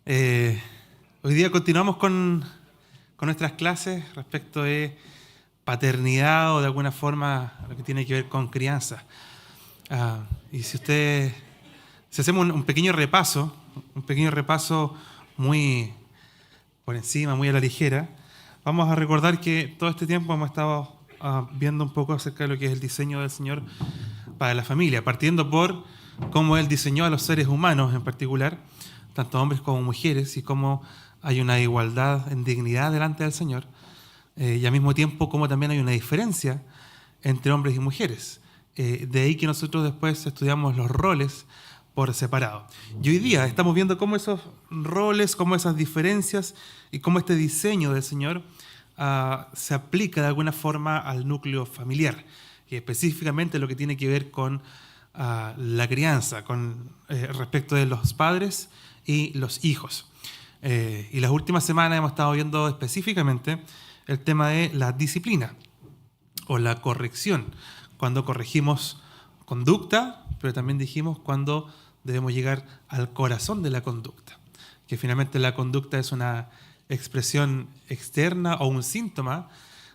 Eh, Hoy día continuamos con nuestras clases respecto de paternidad o de alguna forma lo que tiene que ver con crianza. Y si hacemos un pequeño repaso muy por encima, muy a la ligera, vamos a recordar que todo este tiempo hemos estado viendo un poco acerca de lo que es el diseño del Señor para la familia, partiendo por cómo Él diseñó a los seres humanos en particular, tanto hombres como mujeres, y cómo hay una igualdad en dignidad delante del Señor, y al mismo tiempo cómo también hay una diferencia entre hombres y mujeres. De ahí que nosotros después estudiamos los roles por separado. Y hoy día estamos viendo cómo esos roles, cómo esas diferencias y cómo este diseño del Señor se aplica de alguna forma al núcleo familiar, y específicamente lo que tiene que ver con la crianza, con respecto de los padres y los hijos. Y las últimas semanas hemos estado viendo específicamente el tema de la disciplina o la corrección, cuando corregimos conducta, pero también dijimos cuando debemos llegar al corazón de la conducta, que finalmente la conducta es una expresión externa o un síntoma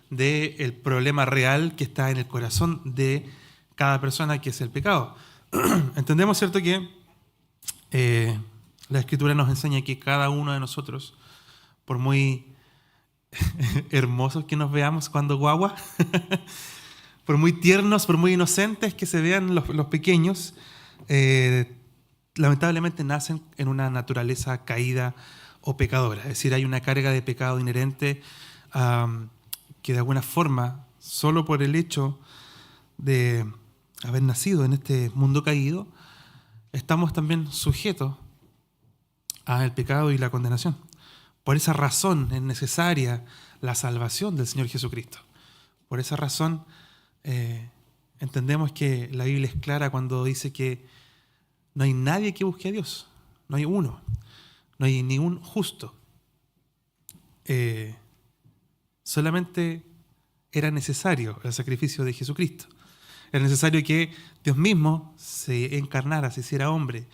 del problema real que está en el corazón de cada persona, que es el pecado. Entendemos, ¿cierto?, que la Escritura nos enseña que cada uno de nosotros, por muy hermosos que nos veamos cuando guagua, por muy tiernos, por muy inocentes que se vean los pequeños, lamentablemente nacen en una naturaleza caída o pecadora. Es decir, hay una carga de pecado inherente que de alguna forma, solo por el hecho de haber nacido en este mundo caído, estamos también sujetos al pecado y la condenación. Por esa razón es necesaria la salvación del Señor Jesucristo. Por esa razón entendemos que la Biblia es clara cuando dice que no hay nadie que busque a Dios. No hay uno. No hay ningún justo. Solamente era necesario el sacrificio de Jesucristo. Era necesario que Dios mismo se encarnara, se hiciera hombre,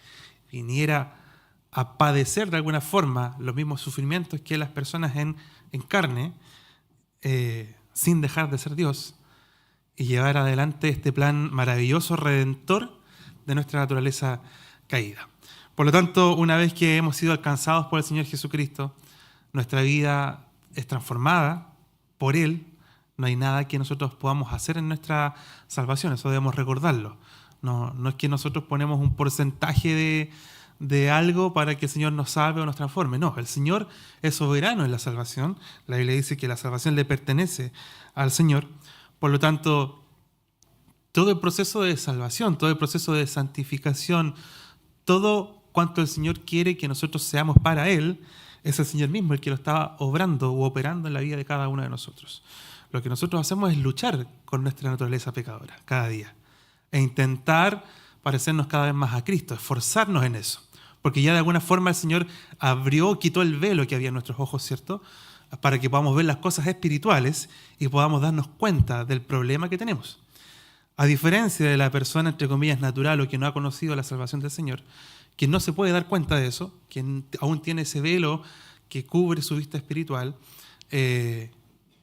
viniera a padecer de alguna forma los mismos sufrimientos que las personas en carne, sin dejar de ser Dios, y llevar adelante este plan maravilloso, redentor de nuestra naturaleza caída. Por lo tanto, una vez que hemos sido alcanzados por el Señor Jesucristo, nuestra vida es transformada por Él. No hay nada que nosotros podamos hacer en nuestra salvación, eso debemos recordarlo. No es que nosotros ponemos un porcentaje de algo para que el Señor nos salve o nos transforme. No, el Señor es soberano en la salvación. La Biblia dice que la salvación le pertenece al Señor. Por lo tanto, todo el proceso de salvación, todo el proceso de santificación, todo cuanto el Señor quiere que nosotros seamos para Él, es el Señor mismo el que lo está obrando u operando en la vida de cada uno de nosotros. Lo que nosotros hacemos es luchar con nuestra naturaleza pecadora cada día e intentar parecernos cada vez más a Cristo, esforzarnos en eso. Porque ya de alguna forma el Señor quitó el velo que había en nuestros ojos, ¿cierto?, para que podamos ver las cosas espirituales y podamos darnos cuenta del problema que tenemos. A diferencia de la persona, entre comillas, natural o que no ha conocido la salvación del Señor, que no se puede dar cuenta de eso, que aún tiene ese velo que cubre su vista espiritual,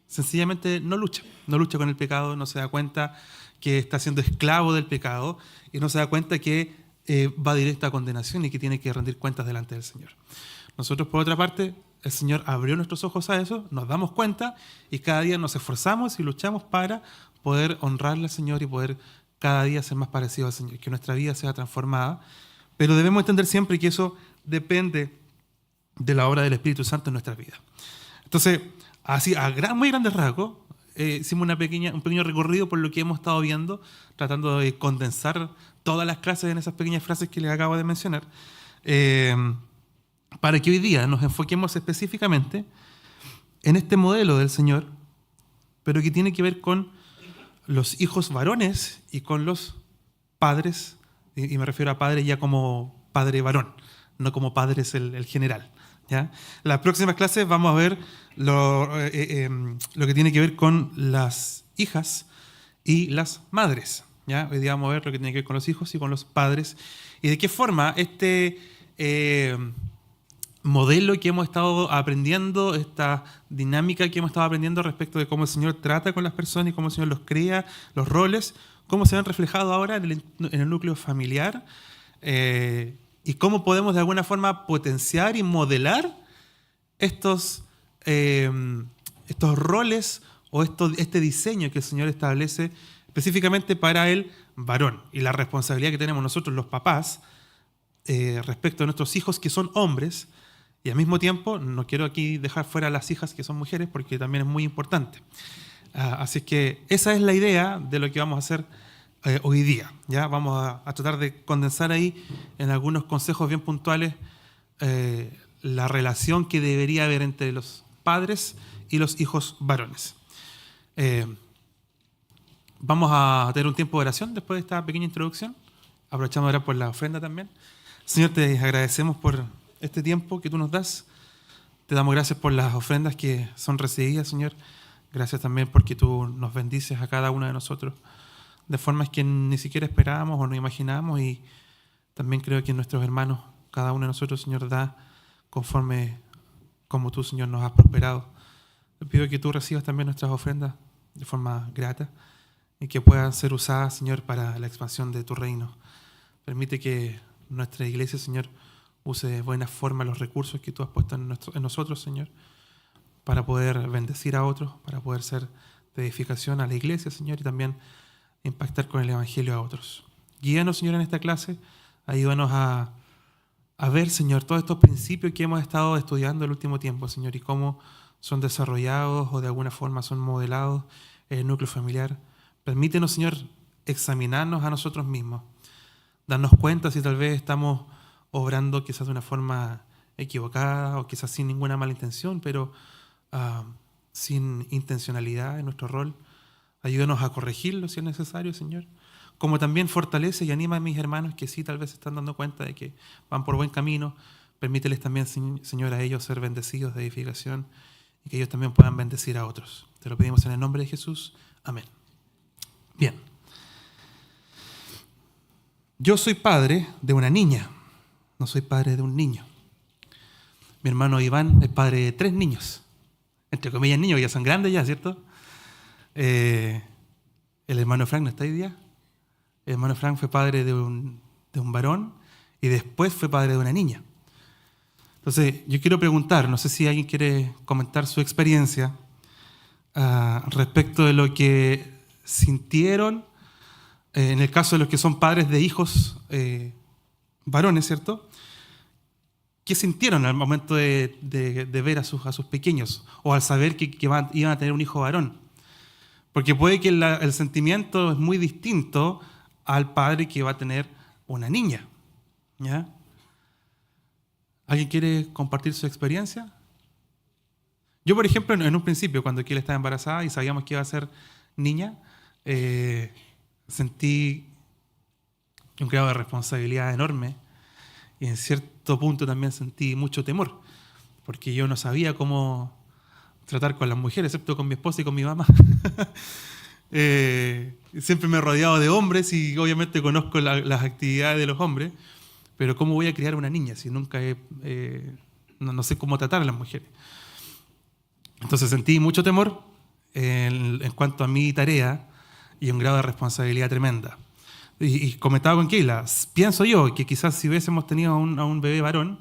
sencillamente no lucha con el pecado, no se da cuenta que está siendo esclavo del pecado y no se da cuenta que va directo a condenación y que tiene que rendir cuentas delante del Señor. Nosotros, por otra parte, el Señor abrió nuestros ojos a eso, nos damos cuenta y cada día nos esforzamos y luchamos para poder honrarle al Señor y poder cada día ser más parecido al Señor, que nuestra vida sea transformada. Pero debemos entender siempre que eso depende de la obra del Espíritu Santo en nuestras vidas. Entonces, así, muy grandes rasgos, hicimos un pequeño recorrido por lo que hemos estado viendo, tratando de condensar todas las clases en esas pequeñas frases que les acabo de mencionar, para que hoy día nos enfoquemos específicamente en este modelo del Señor, pero que tiene que ver con los hijos varones y con los padres, y me refiero a padre ya como padre varón, no como padre es el general. ¿Ya? Las próximas clases vamos a ver lo que tiene que ver con las hijas y las madres. ¿Ya? Hoy día vamos a ver lo que tiene que ver con los hijos y con los padres y de qué forma modelo que hemos estado aprendiendo, esta dinámica que hemos estado aprendiendo respecto de cómo el Señor trata con las personas y cómo el Señor los crea, los roles, cómo se ven reflejados ahora en el núcleo familiar, y cómo podemos de alguna forma potenciar y modelar estos roles o este diseño que el Señor establece específicamente para el varón, y la responsabilidad que tenemos nosotros los papás respecto a nuestros hijos que son hombres. Y al mismo tiempo, no quiero aquí dejar fuera a las hijas que son mujeres porque también es muy importante. Así que esa es la idea de lo que vamos a hacer hoy día. ¿Ya? Vamos a tratar de condensar ahí en algunos consejos bien puntuales la relación que debería haber entre los padres y los hijos varones. Vamos a tener un tiempo de oración después de esta pequeña introducción. Aprovechamos ahora por la ofrenda también. Señor, te agradecemos por este tiempo que tú nos das. Te damos gracias por las ofrendas que son recibidas, Señor. Gracias también porque tú nos bendices a cada uno de nosotros de formas que ni siquiera esperábamos o no imaginábamos, y también creo que nuestros hermanos, cada uno de nosotros, Señor, da conforme como tú, Señor, nos has prosperado. Te pido que tú recibas también nuestras ofrendas de forma grata y que puedan ser usadas, Señor, para la expansión de tu reino. Permite que nuestra iglesia, Señor, use de buena forma los recursos que tú has puesto en nosotros, Señor, para poder bendecir a otros, para poder ser de edificación a la iglesia, Señor, y también impactar con el evangelio a otros. Guíanos, Señor, en esta clase. Ayúdanos a ver, Señor, todos estos principios que hemos estado estudiando el último tiempo, Señor, y cómo son desarrollados o de alguna forma son modelados en el núcleo familiar. Permítenos, Señor, examinarnos a nosotros mismos, darnos cuenta si tal vez estamos obrando quizás de una forma equivocada o quizás sin ninguna mala intención, pero sin intencionalidad en nuestro rol. Ayúdanos a corregirlo si es necesario, Señor. Como también fortalece y anima a mis hermanos que sí tal vez se están dando cuenta de que van por buen camino. Permíteles también, Señor, a ellos ser bendecidos de edificación y que ellos también puedan bendecir a otros. Te lo pedimos en el nombre de Jesús. Amén. Bien. Yo soy padre de una niña. No soy padre de un niño. Mi hermano Iván es padre de 3 niños. Entre comillas niños, ya son grandes ya, ¿cierto? El hermano Frank no está hoy día. El hermano Frank fue padre de un varón y después fue padre de una niña. Entonces, yo quiero preguntar, no sé si alguien quiere comentar su experiencia respecto de lo que sintieron en el caso de los que son padres de hijos varones, ¿cierto? ¿Qué sintieron al momento de ver a sus pequeños o al saber que iban a tener un hijo varón? Porque puede que el sentimiento es muy distinto al padre que va a tener una niña. ¿Ya? ¿Alguien quiere compartir su experiencia? Yo, por ejemplo, en un principio, cuando Kiel estaba embarazada y sabíamos que iba a ser niña, sentí un grado de responsabilidad enorme. Y en cierto punto también sentí mucho temor, porque yo no sabía cómo tratar con las mujeres, excepto con mi esposa y con mi mamá. Siempre me he rodeado de hombres y obviamente conozco las actividades de los hombres, pero ¿cómo voy a criar una niña si nunca no sé cómo tratar a las mujeres? Entonces sentí mucho temor en cuanto a mi tarea y un grado de responsabilidad tremenda. Y comentaba con Keila, pienso yo que quizás si hubiésemos tenido a un bebé varón,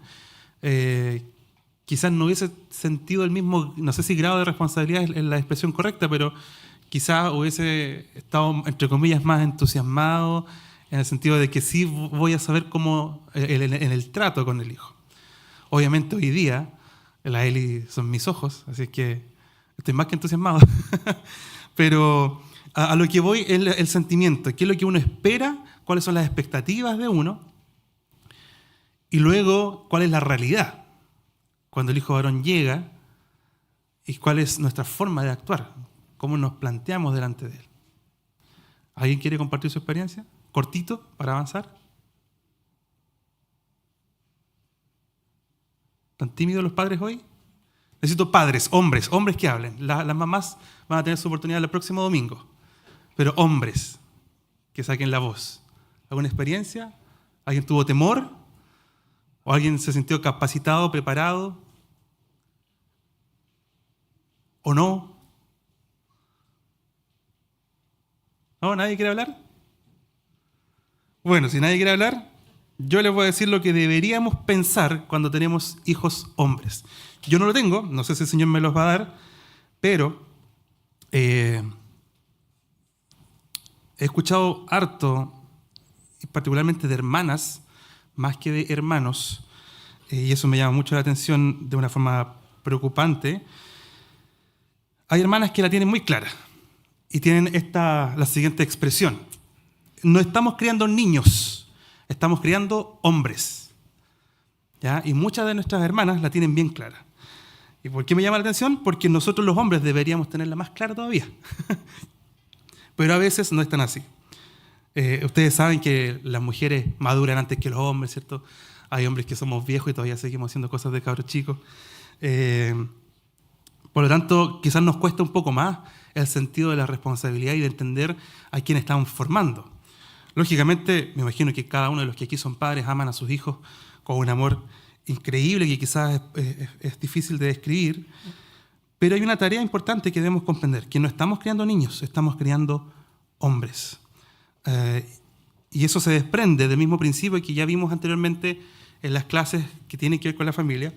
quizás no hubiese sentido el mismo, no sé si grado de responsabilidad es la expresión correcta, pero quizás hubiese estado, entre comillas, más entusiasmado en el sentido de que sí voy a saber cómo en el trato con el hijo. Obviamente hoy día, la Eli son mis ojos, así que estoy más que entusiasmado. Pero a lo que voy es el sentimiento, qué es lo que uno espera, cuáles son las expectativas de uno, y luego cuál es la realidad cuando el hijo varón llega y cuál es nuestra forma de actuar, cómo nos planteamos delante de él. ¿Alguien quiere compartir su experiencia? Cortito, para avanzar. ¿Están tímidos los padres hoy? Necesito padres, hombres que hablen. Las mamás van a tener su oportunidad el próximo domingo. Pero hombres que saquen la voz. ¿Alguna experiencia? ¿Alguien tuvo temor? ¿O alguien se sintió capacitado, preparado? ¿O no? ¿No? ¿Nadie quiere hablar? Bueno, si nadie quiere hablar, yo les voy a decir lo que deberíamos pensar cuando tenemos hijos hombres. Yo no lo tengo, no sé si el Señor me los va a dar, pero he escuchado harto, particularmente de hermanas, más que de hermanos, y eso me llama mucho la atención de una forma preocupante. Hay hermanas que la tienen muy clara y tienen la siguiente expresión: no estamos criando niños, estamos criando hombres. ¿Ya? Y muchas de nuestras hermanas la tienen bien clara. ¿Y por qué me llama la atención? Porque nosotros los hombres deberíamos tenerla más clara todavía. Pero a veces no es tan así. Ustedes saben que las mujeres maduran antes que los hombres, ¿cierto? Hay hombres que somos viejos y todavía seguimos haciendo cosas de cabros chicos. Por lo tanto, quizás nos cuesta un poco más el sentido de la responsabilidad y de entender a quién estamos formando. Lógicamente, me imagino que cada uno de los que aquí son padres aman a sus hijos con un amor increíble que quizás es difícil de describir, pero hay una tarea importante que debemos comprender, que no estamos criando niños, estamos criando hombres. Y eso se desprende del mismo principio que ya vimos anteriormente en las clases que tienen que ver con la familia.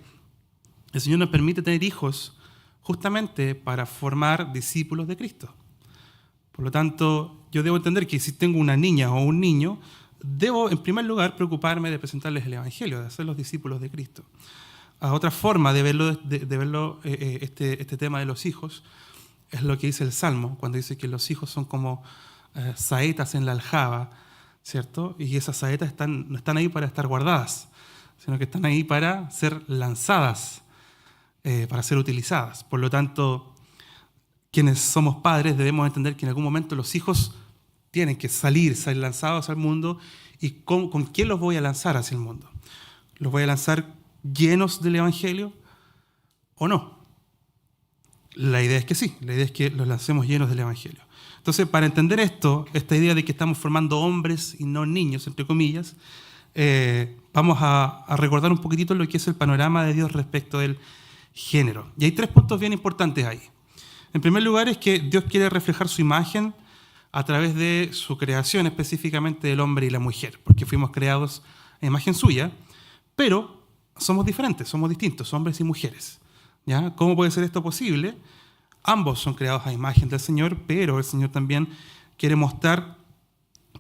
El Señor nos permite tener hijos justamente para formar discípulos de Cristo. Por lo tanto, yo debo entender que si tengo una niña o un niño, debo en primer lugar preocuparme de presentarles el Evangelio, de hacerlos discípulos de Cristo. Otra forma de verlo este tema de los hijos es lo que dice el Salmo, cuando dice que los hijos son como saetas en la aljaba, ¿cierto? Y esas saetas no están ahí para estar guardadas, sino que están ahí para ser lanzadas, para ser utilizadas. Por lo tanto, quienes somos padres debemos entender que en algún momento los hijos tienen que ser lanzados al mundo. ¿Y con quién los voy a lanzar hacia el mundo? ¿Los voy a lanzar llenos del Evangelio o no? La idea es que sí, la idea es que los lancemos llenos del Evangelio. Entonces, para entender esta idea de que estamos formando hombres y no niños, entre comillas, vamos a recordar un poquitito lo que es el panorama de Dios respecto del género. Y hay 3 puntos bien importantes ahí. En primer lugar es que Dios quiere reflejar su imagen a través de su creación, específicamente del hombre y la mujer, porque fuimos creados a imagen suya, pero somos diferentes, somos distintos, hombres y mujeres. ¿Ya? ¿Cómo puede ser esto posible? Ambos son creados a imagen del Señor, pero el Señor también quiere mostrar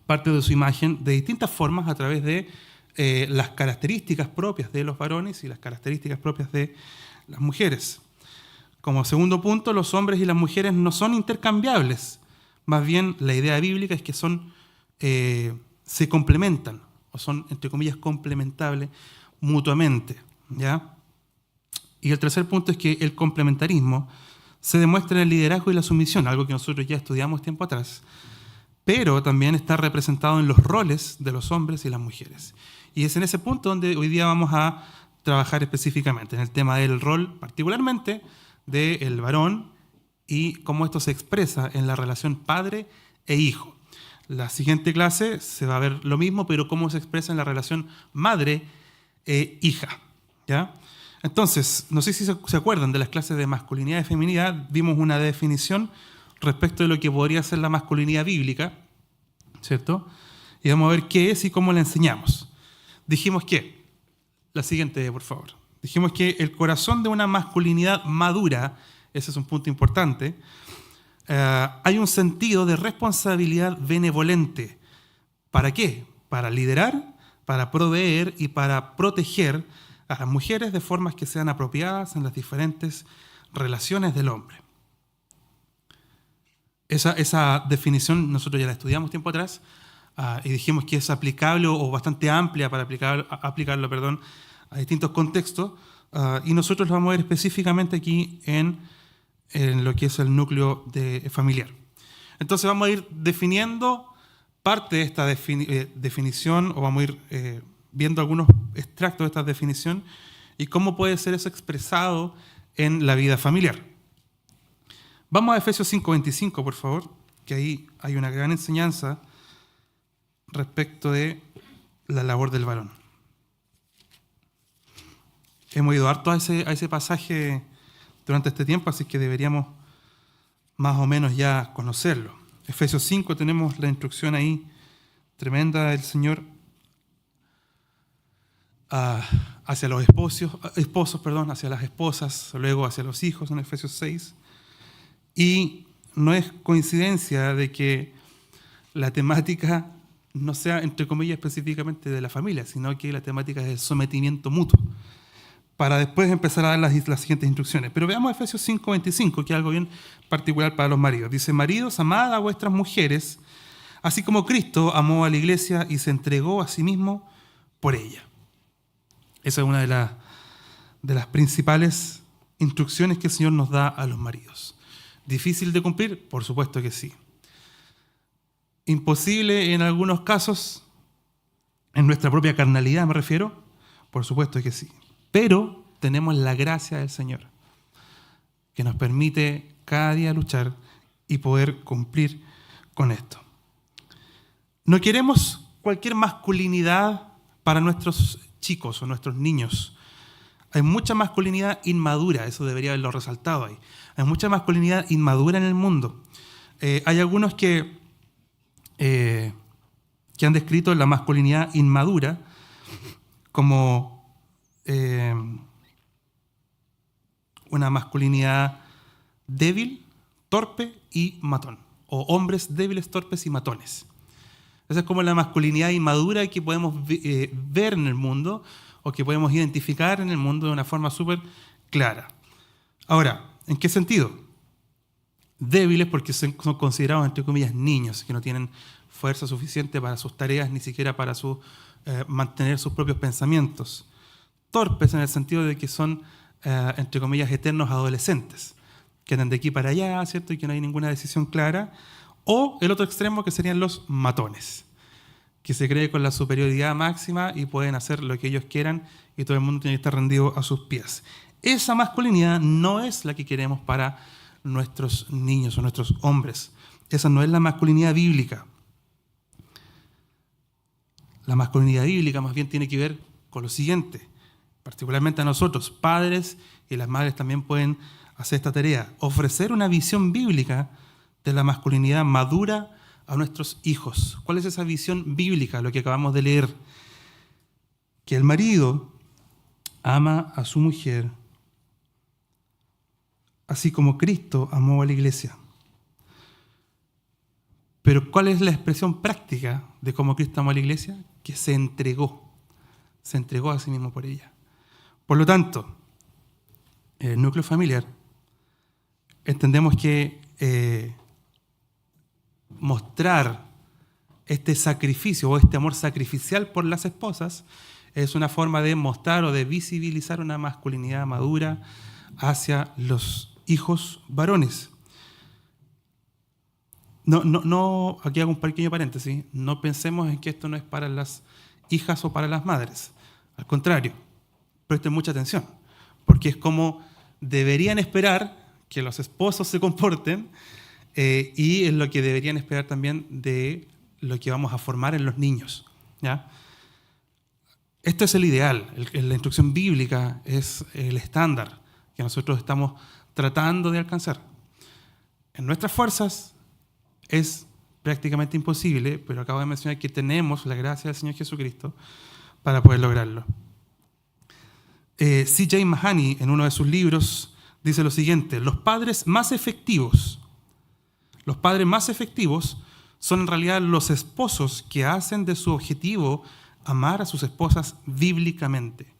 parte de su imagen de distintas formas a través de las características propias de los varones y las características propias de las mujeres. Como segundo punto, los hombres y las mujeres no son intercambiables. Más bien, la idea bíblica es que se complementan, o son, entre comillas, complementables mutuamente. ¿Ya? Y el tercer punto es que el complementarismo se demuestra en el liderazgo y la sumisión, algo que nosotros ya estudiamos tiempo atrás, pero también está representado en los roles de los hombres y las mujeres. Y es en ese punto donde hoy día vamos a trabajar específicamente, en el tema del rol, particularmente del varón, y cómo esto se expresa en la relación padre e hijo. La siguiente clase se va a ver lo mismo, pero cómo se expresa en la relación madre e hija. ¿Ya? Entonces, no sé si se acuerdan de las clases de masculinidad y feminidad, vimos una definición respecto de lo que podría ser la masculinidad bíblica, ¿cierto? Y vamos a ver qué es y cómo la enseñamos. Dijimos que, la siguiente, por favor. Dijimos que el corazón de una masculinidad madura, ese es un punto importante, hay un sentido de responsabilidad benevolente. ¿Para qué? Para liderar, para proveer y para proteger a las mujeres de formas que sean apropiadas en las diferentes relaciones del hombre. Esa definición nosotros ya la estudiamos tiempo atrás y dijimos que es aplicable o bastante amplia para aplicarlo a distintos contextos y nosotros lo vamos a ver específicamente aquí en lo que es el núcleo familiar. Entonces vamos a ir definiendo parte de esta definición o vamos a ir viendo algunos extractos de esta definición y cómo puede ser eso expresado en la vida familiar. Vamos a Efesios 5:25, por favor, que ahí hay una gran enseñanza respecto de la labor del varón. Hemos ido harto a ese pasaje durante este tiempo, así que deberíamos más o menos ya conocerlo. Efesios 5 tenemos la instrucción ahí tremenda del Señor hacia los esposos, hacia las esposas, luego hacia los hijos en Efesios 6. Y no es coincidencia de que la temática no sea, entre comillas, específicamente de la familia, sino que la temática es el sometimiento mutuo, para después empezar a dar las siguientes instrucciones. Pero veamos Efesios 5:25, que es algo bien particular para los maridos. Dice: maridos, amad a vuestras mujeres, así como Cristo amó a la iglesia y se entregó a sí mismo por ella. Esa es una de las principales instrucciones que el Señor nos da a los maridos. ¿Difícil de cumplir? Por supuesto que sí. ¿Imposible en algunos casos? ¿En nuestra propia carnalidad me refiero? Por supuesto que sí. Pero tenemos la gracia del Señor, que nos permite cada día luchar y poder cumplir con esto. No queremos cualquier masculinidad para nuestros chicos o nuestros niños. Hay mucha masculinidad inmadura, eso debería haberlo resaltado ahí. Hay mucha masculinidad inmadura en el mundo. Hay algunos que han descrito la masculinidad inmadura como una masculinidad débil, torpe y matón, o hombres débiles, torpes y matones. Esa es como la masculinidad inmadura que podemos ver en el mundo o que podemos identificar en el mundo de una forma súper clara. Ahora, ¿en qué sentido? Débiles porque son considerados, entre comillas, niños, que no tienen fuerza suficiente para sus tareas, ni siquiera para mantener sus propios pensamientos. Torpes en el sentido de que son, entre comillas, eternos adolescentes, que andan de aquí para allá, ¿cierto? Y que no hay ninguna decisión clara. O el otro extremo, que serían los matones, que se cree con la superioridad máxima y pueden hacer lo que ellos quieran y todo el mundo tiene que estar rendido a sus pies. Esa masculinidad no es la que queremos para nuestros niños o nuestros hombres. Esa no es la masculinidad bíblica. La masculinidad bíblica más bien tiene que ver con lo siguiente, particularmente a nosotros, padres, y las madres también pueden hacer esta tarea: ofrecer una visión bíblica de la masculinidad madura a nuestros hijos. ¿Cuál es esa visión bíblica? Lo que acabamos de leer. Que el marido ama a su mujer así como Cristo amó a la iglesia. Pero ¿cuál es la expresión práctica de cómo Cristo amó a la iglesia? Que se entregó a sí mismo por ella. Por lo tanto, en el núcleo familiar entendemos que mostrar este sacrificio o este amor sacrificial por las esposas es una forma de mostrar o de visibilizar una masculinidad madura hacia los hijos varones. No, aquí hago un pequeño paréntesis, no pensemos en que esto no es para las hijas o para las madres. Al contrario, presten mucha atención, porque es como deberían esperar que los esposos se comporten y es lo que deberían esperar también de lo que vamos a formar en los niños, ¿ya? Esto es el ideal, la instrucción bíblica es el estándar que nosotros estamos tratando de alcanzar. En nuestras fuerzas es prácticamente imposible, pero acabo de mencionar que tenemos la gracia del Señor Jesucristo para poder lograrlo. C.J. Mahoney, en uno de sus libros, dice lo siguiente: los padres más efectivos son en realidad los esposos que hacen de su objetivo amar a sus esposas bíblicamente.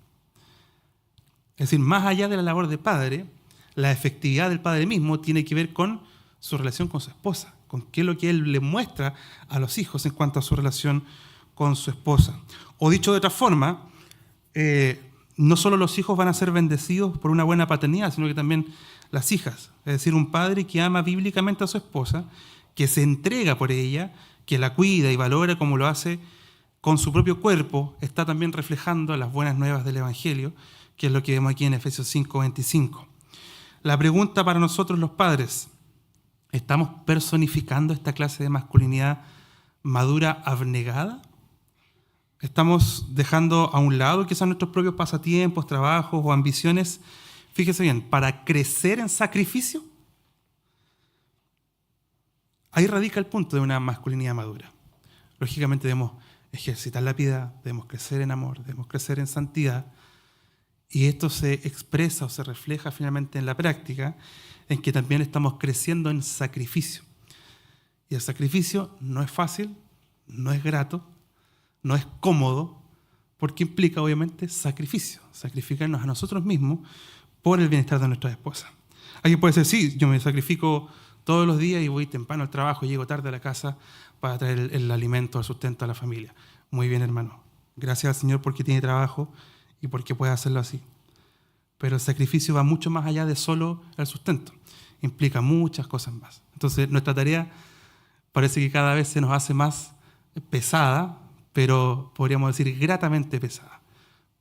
Es decir, más allá de la labor de padre, la efectividad del padre mismo tiene que ver con su relación con su esposa, con qué es lo que él le muestra a los hijos en cuanto a su relación con su esposa. O dicho de otra forma, no solo los hijos van a ser bendecidos por una buena paternidad, sino que también las hijas. Es decir, un padre que ama bíblicamente a su esposa, que se entrega por ella, que la cuida y valora como lo hace con su propio cuerpo, está también reflejando las buenas nuevas del Evangelio, que es lo que vemos aquí en Efesios 5:25. La pregunta para nosotros los padres: ¿estamos personificando esta clase de masculinidad madura abnegada? Estamos dejando a un lado quizás nuestros propios pasatiempos, trabajos o ambiciones, fíjese bien, para crecer en sacrificio. Ahí radica el punto de una masculinidad madura. Lógicamente debemos ejercitar la piedad, debemos crecer en amor, debemos crecer en santidad, y esto se expresa o se refleja finalmente en la práctica, en que también estamos creciendo en sacrificio. Y el sacrificio no es fácil, no es grato, no es cómodo, porque implica obviamente sacrificio, sacrificarnos a nosotros mismos por el bienestar de nuestras esposas. Alguien puede decir, sí, yo me sacrifico todos los días y voy temprano al trabajo, llego tarde a la casa para traer el alimento, el sustento a la familia. Muy bien, hermano. Gracias al Señor porque tiene trabajo y porque puede hacerlo así. Pero el sacrificio va mucho más allá de solo el sustento. Implica muchas cosas más. Entonces, nuestra tarea parece que cada vez se nos hace más pesada, pero podríamos decir gratamente pesada.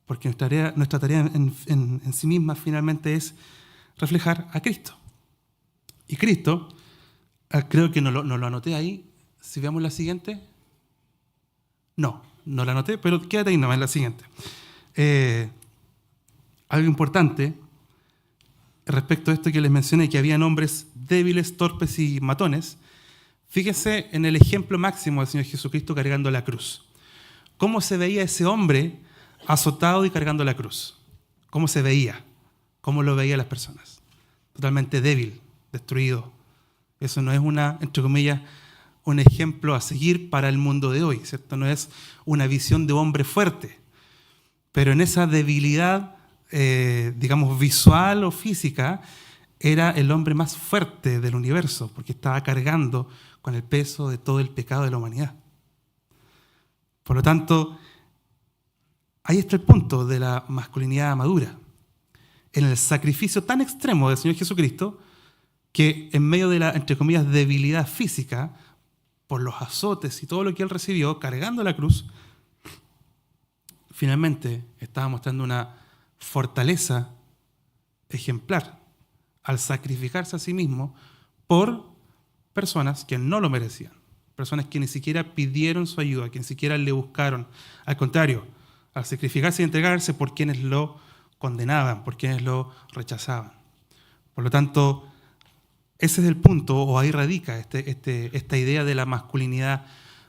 Porque nuestra tarea en sí misma finalmente es reflejar a Cristo. Y Cristo, creo que no lo anoté ahí. Si veamos la siguiente. No la anoté, pero quédate ahí nomás en la siguiente. Algo importante respecto a esto que les mencioné, que habían hombres débiles, torpes y matones. Fíjense en el ejemplo máximo del Señor Jesucristo cargando la cruz. ¿Cómo se veía ese hombre azotado y cargando la cruz? ¿Cómo se veía? ¿Cómo lo veían las personas? Totalmente débil, destruido. Eso no es entre comillas, un ejemplo a seguir para el mundo de hoy, ¿cierto? No es una visión de hombre fuerte. Pero en esa debilidad, digamos, visual o física, era el hombre más fuerte del universo, porque estaba cargando con el peso de todo el pecado de la humanidad. Por lo tanto, ahí está el punto de la masculinidad madura. En el sacrificio tan extremo del Señor Jesucristo, que en medio de la, entre comillas, debilidad física, por los azotes y todo lo que Él recibió, cargando la cruz, finalmente estaba mostrando una fortaleza ejemplar al sacrificarse a sí mismo por personas que no lo merecían, personas que ni siquiera pidieron su ayuda, que ni siquiera le buscaron. Al contrario, al sacrificarse y entregarse por quienes lo condenaban, por quienes lo rechazaban. Por lo tanto, ese es el punto, o ahí radica esta idea de la masculinidad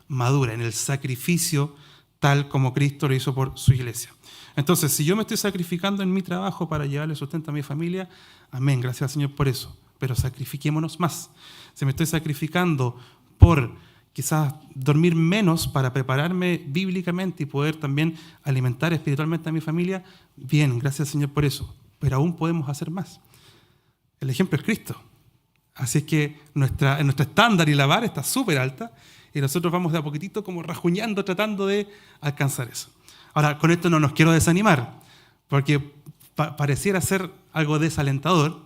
madura, en el sacrificio tal como Cristo lo hizo por su iglesia. Entonces, si yo me estoy sacrificando en mi trabajo para llevarle sustento a mi familia, amén, gracias al Señor por eso, pero sacrifiquémonos más. Si me estoy sacrificando por quizás dormir menos para prepararme bíblicamente y poder también alimentar espiritualmente a mi familia, bien, gracias al Señor por eso, pero aún podemos hacer más. El ejemplo es Cristo. Así es que nuestro estándar y la vara está súper alta y nosotros vamos de a poquitito como rajuñando, tratando de alcanzar eso. Ahora, con esto no nos quiero desanimar, porque pareciera ser algo desalentador,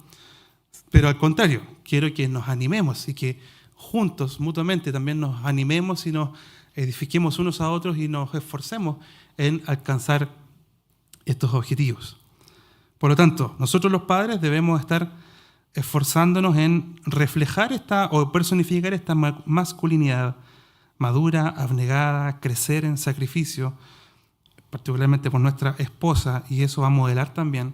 pero al contrario, quiero que nos animemos y que juntos, mutuamente, también nos animemos y nos edifiquemos unos a otros y nos esforcemos en alcanzar estos objetivos. Por lo tanto, nosotros los padres debemos estar esforzándonos en reflejar o personificar esta masculinidad madura, abnegada, crecer en sacrificio, particularmente por nuestra esposa, y eso va a modelar también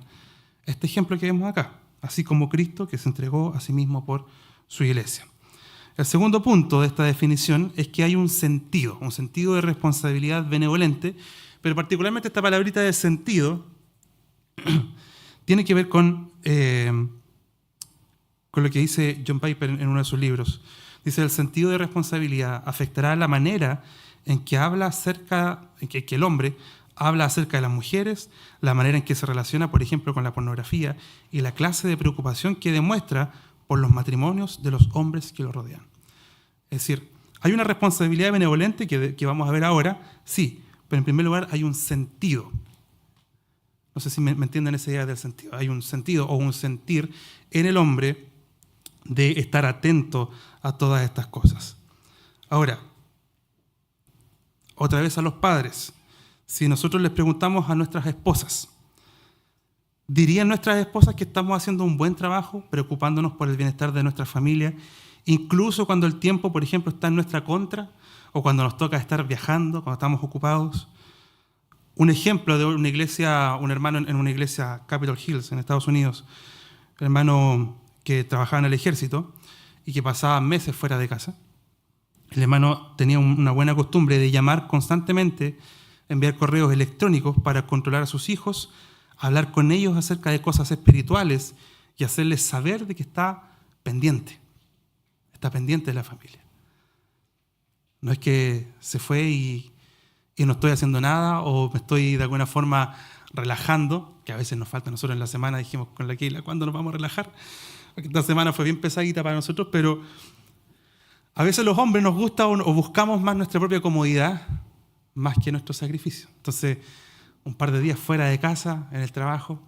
este ejemplo que vemos acá, así como Cristo que se entregó a sí mismo por su iglesia. El segundo punto de esta definición es que hay un sentido de responsabilidad benevolente, pero particularmente esta palabrita de sentido tiene que ver con lo que dice John Piper en uno de sus libros. Dice, el sentido de responsabilidad afectará la manera en que el hombre habla acerca de las mujeres, la manera en que se relaciona, por ejemplo, con la pornografía y la clase de preocupación que demuestra por los matrimonios de los hombres que lo rodean. Es decir, hay una responsabilidad benevolente que vamos a ver ahora, sí, pero en primer lugar hay un sentido. No sé si me entienden esa idea del sentido. Hay un sentido o un sentir en el hombre de estar atento a todas estas cosas. Ahora, otra vez a los padres. Si nosotros les preguntamos a nuestras esposas, ¿dirían nuestras esposas que estamos haciendo un buen trabajo, preocupándonos por el bienestar de nuestra familia, incluso cuando el tiempo, por ejemplo, está en nuestra contra, o cuando nos toca estar viajando, cuando estamos ocupados? un ejemplo de una iglesia, un hermano en una iglesia Capitol Hills, en Estados Unidos, un hermano que trabajaba en el ejército y que pasaba meses fuera de casa. El hermano tenía una buena costumbre de llamar constantemente, enviar correos electrónicos para controlar a sus hijos, hablar con ellos acerca de cosas espirituales y hacerles saber de que está pendiente de la familia. No es que se fue y no estoy haciendo nada o me estoy de alguna forma relajando, que a veces nos falta. Nosotros en la semana dijimos con la Keila, ¿cuándo nos vamos a relajar? Porque esta semana fue bien pesadita para nosotros, pero a veces los hombres nos gusta o buscamos más nuestra propia comodidad más que nuestro sacrificio. Entonces, un par de días fuera de casa, en el trabajo,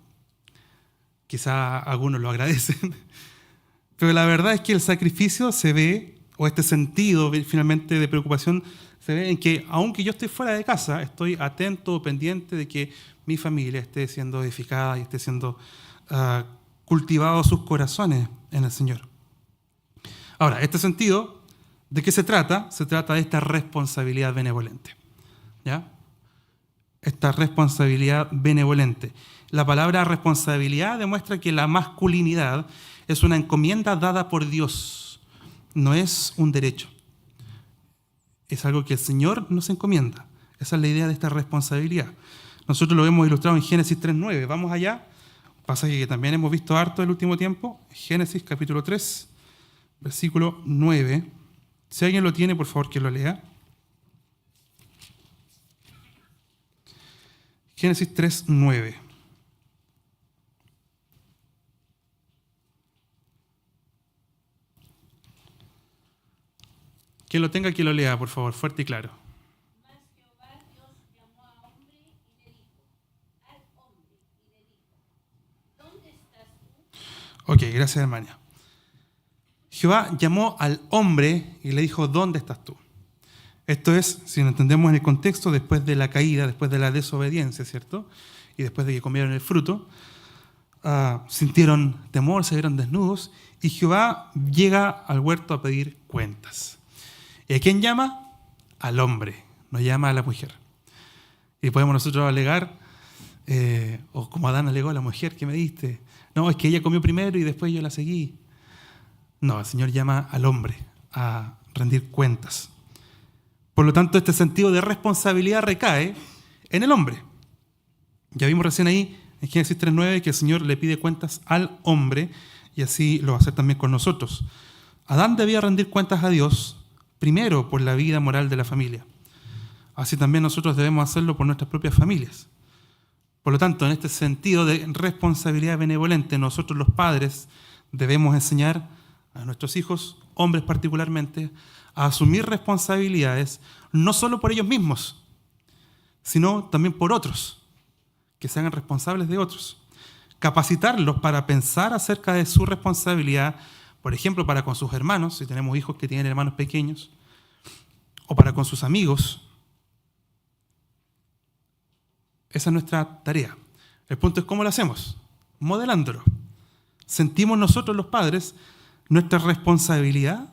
quizá algunos lo agradecen, pero la verdad es que el sacrificio se ve, o este sentido finalmente de preocupación, se ve en que aunque yo estoy fuera de casa, estoy atento, pendiente de que mi familia esté siendo edificada y esté siendo cultivados sus corazones en el Señor. Ahora, este sentido, ¿de qué se trata? Se trata de esta responsabilidad benevolente. ¿Ya? Esta responsabilidad benevolente. La palabra responsabilidad demuestra que la masculinidad es una encomienda dada por Dios, no es un derecho. Es algo que el Señor nos encomienda. Esa es la idea de esta responsabilidad. Nosotros lo hemos ilustrado en Génesis 3:9. Vamos allá. Pasaje que también hemos visto harto el último tiempo. Génesis capítulo 3, versículo 9. Si alguien lo tiene, por favor que lo lea. Génesis 3:9. Quien lo tenga, que lo lea, por favor, fuerte y claro. Mas Jehová Dios llamó a hombre y le dijo, al hombre y le dijo, ¿dónde estás tú? Ok, gracias, hermana. Jehová llamó al hombre y le dijo, ¿dónde estás tú? Esto es, si lo entendemos en el contexto, después de la caída, después de la desobediencia, ¿cierto? Y después de que comieron el fruto, sintieron temor, se vieron desnudos, y Jehová llega al huerto a pedir cuentas. ¿Y a quién llama? Al hombre, no llama a la mujer. Y podemos nosotros alegar, o como Adán alegó a la mujer que me diste, no, es que ella comió primero y después yo la seguí. No, el Señor llama al hombre a rendir cuentas. Por lo tanto, este sentido de responsabilidad recae en el hombre. Ya vimos recién ahí en Génesis 3:9 que el Señor le pide cuentas al hombre y así lo va a hacer también con nosotros. Adán debía rendir cuentas a Dios primero por la vida moral de la familia. Así también nosotros debemos hacerlo por nuestras propias familias. Por lo tanto, en este sentido de responsabilidad benevolente, nosotros los padres debemos enseñar a nuestros hijos, hombres particularmente, a asumir responsabilidades no solo por ellos mismos, sino también por otros, que se hagan responsables de otros. Capacitarlos para pensar acerca de su responsabilidad, por ejemplo, para con sus hermanos, si tenemos hijos que tienen hermanos pequeños, o para con sus amigos. Esa es nuestra tarea. El punto es cómo lo hacemos, modelándolo. ¿Sentimos nosotros los padres nuestra responsabilidad?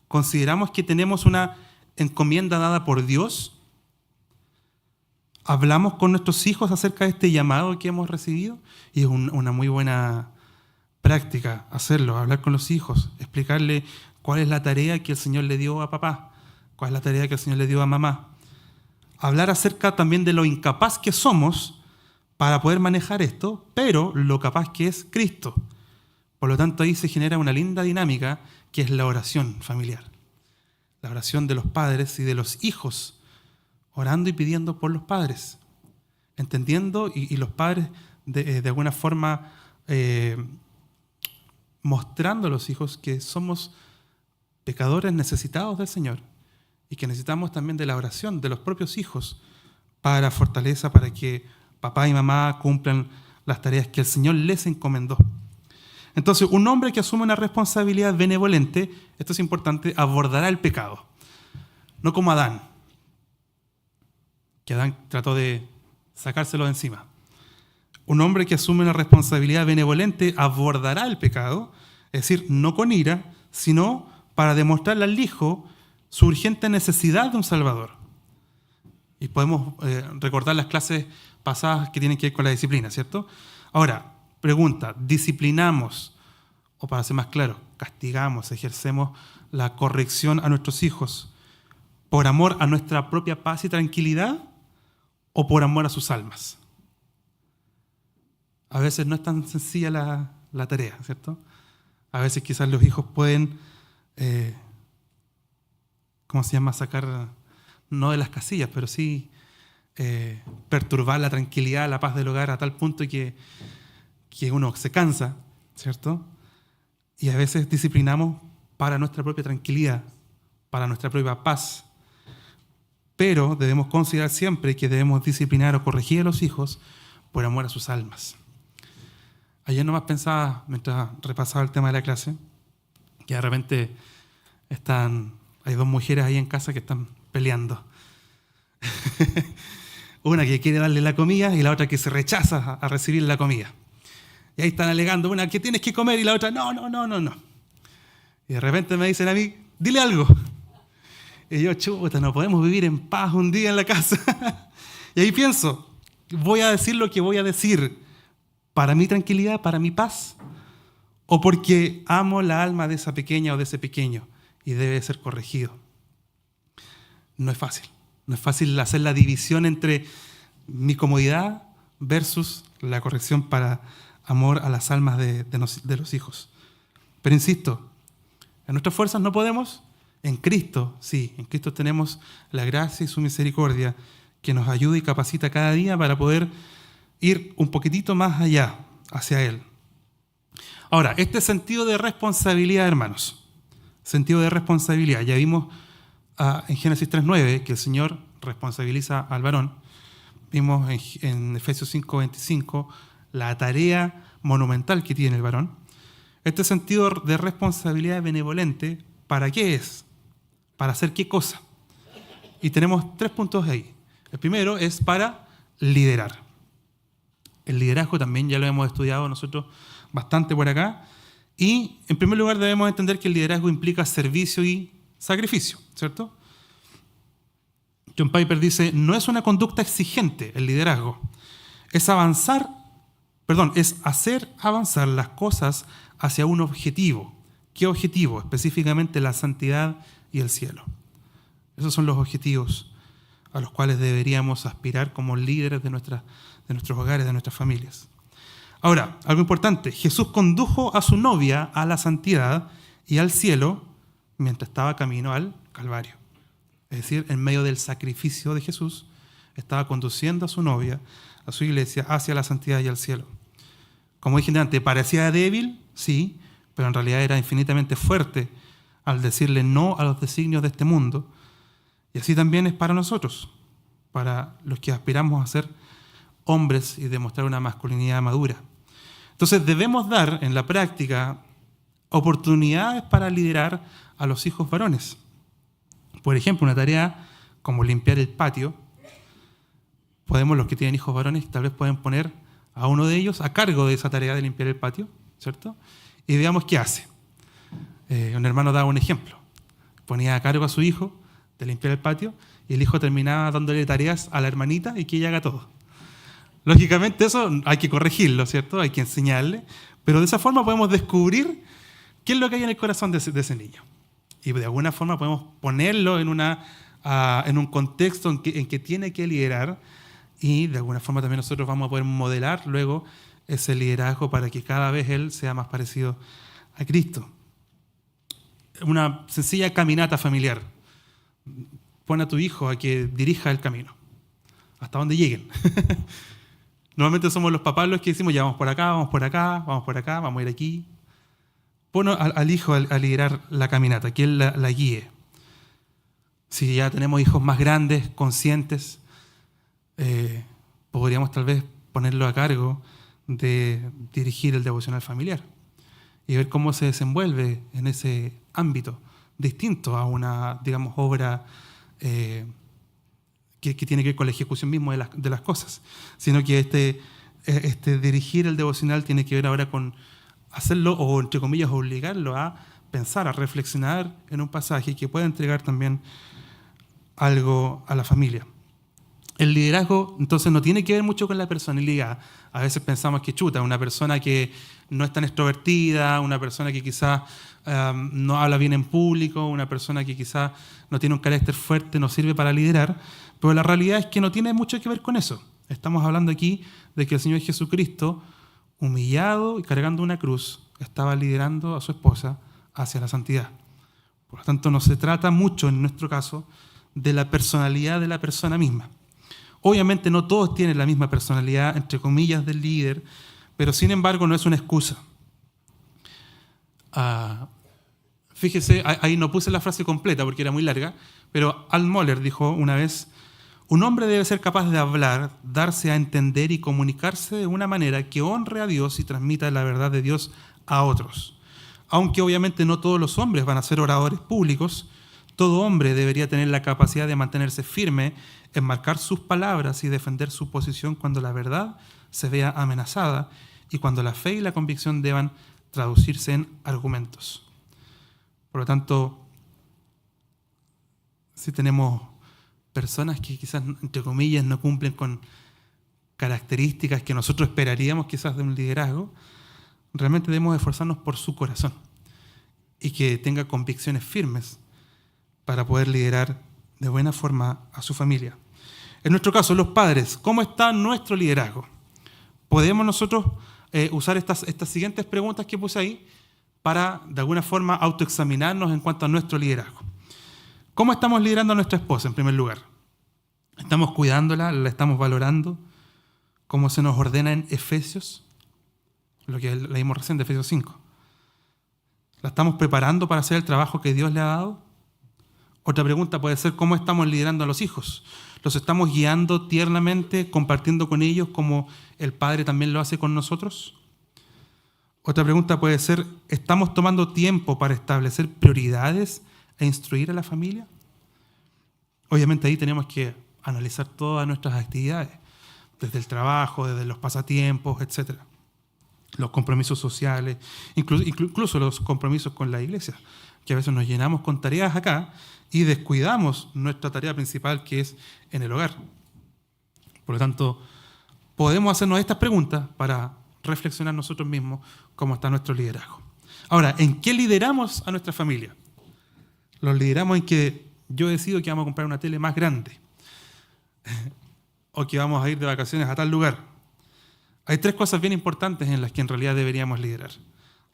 ¿Consideramos que tenemos una encomienda dada por Dios? ¿Hablamos con nuestros hijos acerca de este llamado que hemos recibido? Y es una muy buena práctica hacerlo, hablar con los hijos, explicarle cuál es la tarea que el Señor le dio a papá, cuál es la tarea que el Señor le dio a mamá. Hablar acerca también de lo incapaz que somos para poder manejar esto, pero lo capaz que es Cristo. Por lo tanto, ahí se genera una linda dinámica que es la oración familiar. La oración de los padres y de los hijos, orando y pidiendo por los padres, entendiendo y los padres de alguna forma mostrando a los hijos que somos pecadores necesitados del Señor y que necesitamos también de la oración de los propios hijos para fortaleza, para que papá y mamá cumplan las tareas que el Señor les encomendó. Entonces, un hombre que asume una responsabilidad benevolente, esto es importante, abordará el pecado. No como Adán, que Adán trató de sacárselo de encima. Un hombre que asume una responsabilidad benevolente abordará el pecado, es decir, no con ira, sino para demostrarle al hijo su urgente necesidad de un Salvador. Y podemos recordar las clases pasadas que tienen que ver con la disciplina, ¿cierto? Ahora, pregunta, ¿disciplinamos, o para ser más claro, castigamos, ejercemos la corrección a nuestros hijos por amor a nuestra propia paz y tranquilidad o por amor a sus almas? A veces no es tan sencilla la tarea, ¿cierto? A veces quizás los hijos pueden, sacar, no de las casillas, pero sí perturbar la tranquilidad, la paz del hogar a tal punto que uno se cansa, ¿cierto? Y a veces disciplinamos para nuestra propia tranquilidad, para nuestra propia paz. Pero debemos considerar siempre que debemos disciplinar o corregir a los hijos por amor a sus almas. Ayer nomás pensaba, mientras repasaba el tema de la clase, que de repente hay dos mujeres ahí en casa que están peleando. Una que quiere darle la comida y la otra que se rechaza a recibir la comida. Y ahí están alegando, una que tienes que comer y la otra no. Y de repente me dicen a mí, dile algo. Y yo, chuta, no podemos vivir en paz un día en la casa. Y ahí pienso, voy a decir lo que voy a decir para mi tranquilidad, para mi paz, o porque amo la alma de esa pequeña o de ese pequeño y debe ser corregido. No es fácil hacer la división entre mi comodidad versus la corrección para amor a las almas de los hijos. Pero insisto, en nuestras fuerzas no podemos. En Cristo, sí, en Cristo tenemos la gracia y su misericordia que nos ayuda y capacita cada día para poder ir un poquitito más allá, hacia Él. Ahora, este sentido de responsabilidad, hermanos, sentido de responsabilidad, ya vimos en Génesis 3:9 que el Señor responsabiliza al varón, vimos en Efesios 5:25 la tarea monumental que tiene el varón. Este sentido de responsabilidad benevolente, ¿para qué es? ¿Para hacer qué cosa? Y tenemos 3 puntos ahí. El primero es para liderar. El liderazgo también ya lo hemos estudiado nosotros bastante por acá. Y en primer lugar debemos entender que el liderazgo implica servicio y sacrificio, ¿cierto? John Piper dice, no es una conducta exigente el liderazgo. Es hacer avanzar las cosas hacia un objetivo. ¿Qué objetivo? Específicamente la santidad y el cielo. Esos son los objetivos a los cuales deberíamos aspirar como líderes de nuestros hogares, de nuestras familias. Ahora, algo importante, Jesús condujo a su novia a la santidad y al cielo mientras estaba camino al Calvario. Es decir, en medio del sacrificio de Jesús, estaba conduciendo a su novia, a su iglesia, hacia la santidad y al cielo. Como dije antes, parecía débil, sí, pero en realidad era infinitamente fuerte al decirle no a los designios de este mundo. Y así también es para nosotros, para los que aspiramos a ser hombres y demostrar una masculinidad madura. Entonces debemos dar en la práctica oportunidades para liderar a los hijos varones. Por ejemplo, una tarea como limpiar el patio. Los que tienen hijos varones, tal vez pueden poner a uno de ellos a cargo de esa tarea de limpiar el patio, ¿cierto? Y veamos qué hace. Un hermano daba un ejemplo. Ponía a cargo a su hijo de limpiar el patio y el hijo terminaba dándole tareas a la hermanita y que ella haga todo. Lógicamente eso hay que corregirlo, ¿cierto? Hay que enseñarle, pero de esa forma podemos descubrir qué es lo que hay en el corazón de ese niño. Y de alguna forma podemos ponerlo en un contexto en que tiene que liderar y de alguna forma también nosotros vamos a poder modelar luego ese liderazgo para que cada vez él sea más parecido a Cristo. Una sencilla caminata familiar. Pon a tu hijo a que dirija el camino, hasta donde lleguen. Normalmente somos los papás los que decimos, ya vamos por acá, vamos por acá, vamos por acá, vamos a ir aquí. Pon al hijo a liderar la caminata, que él la guíe. Si ya tenemos hijos más grandes, conscientes, podríamos tal vez ponerlo a cargo de dirigir el devocional familiar y ver cómo se desenvuelve en ese ámbito distinto a una, digamos, obra que tiene que ver con la ejecución misma de las cosas, sino que dirigir el devocional tiene que ver ahora con hacerlo, o entre comillas obligarlo a pensar, a reflexionar en un pasaje que pueda entregar también algo a la familia. El liderazgo entonces no tiene que ver mucho con la personalidad. A veces pensamos que una persona que no es tan extrovertida, una persona que quizás no habla bien en público, una persona que quizás no tiene un carácter fuerte, no sirve para liderar, pero la realidad es que no tiene mucho que ver con eso. Estamos hablando aquí de que el Señor Jesucristo, humillado y cargando una cruz, estaba liderando a su esposa hacia la santidad. Por lo tanto, no se trata mucho, en nuestro caso, de la personalidad de la persona misma. Obviamente no todos tienen la misma personalidad, entre comillas, del líder, pero sin embargo no es una excusa. Fíjese, ahí no puse la frase completa porque era muy larga, pero Al Mohler dijo una vez: un hombre debe ser capaz de hablar, darse a entender y comunicarse de una manera que honre a Dios y transmita la verdad de Dios a otros. Aunque obviamente no todos los hombres van a ser oradores públicos, todo hombre debería tener la capacidad de mantenerse firme, enmarcar sus palabras y defender su posición cuando la verdad se vea amenazada y cuando la fe y la convicción deban traducirse en argumentos. Por lo tanto, si tenemos personas que quizás, entre comillas, no cumplen con características que nosotros esperaríamos quizás de un liderazgo, realmente debemos esforzarnos por su corazón y que tenga convicciones firmes para poder liderar de buena forma a su familia. En nuestro caso, los padres, ¿cómo está nuestro liderazgo? Podemos nosotros usar estas siguientes preguntas que puse ahí para, de alguna forma, autoexaminarnos en cuanto a nuestro liderazgo. ¿Cómo estamos liderando a nuestra esposa, en primer lugar? ¿Estamos cuidándola? ¿La estamos valorando? ¿Cómo se nos ordena en Efesios? Lo que leímos recién de Efesios 5. ¿La estamos preparando para hacer el trabajo que Dios le ha dado? Otra pregunta puede ser: ¿cómo estamos liderando a los hijos? ¿Los estamos guiando tiernamente, compartiendo con ellos como el Padre también lo hace con nosotros? Otra pregunta puede ser: ¿estamos tomando tiempo para establecer prioridades e instruir a la familia? Obviamente ahí tenemos que analizar todas nuestras actividades, desde el trabajo, desde los pasatiempos, etc. Los compromisos sociales, incluso los compromisos con la iglesia, que a veces nos llenamos con tareas acá y descuidamos nuestra tarea principal, que es en el hogar. Por lo tanto, podemos hacernos estas preguntas para reflexionar nosotros mismos cómo está nuestro liderazgo. Ahora, ¿en qué lideramos a nuestra familia? Los lideramos en que yo decido que vamos a comprar una tele más grande o que vamos a ir de vacaciones a tal lugar. Hay tres cosas bien importantes en las que en realidad deberíamos liderar: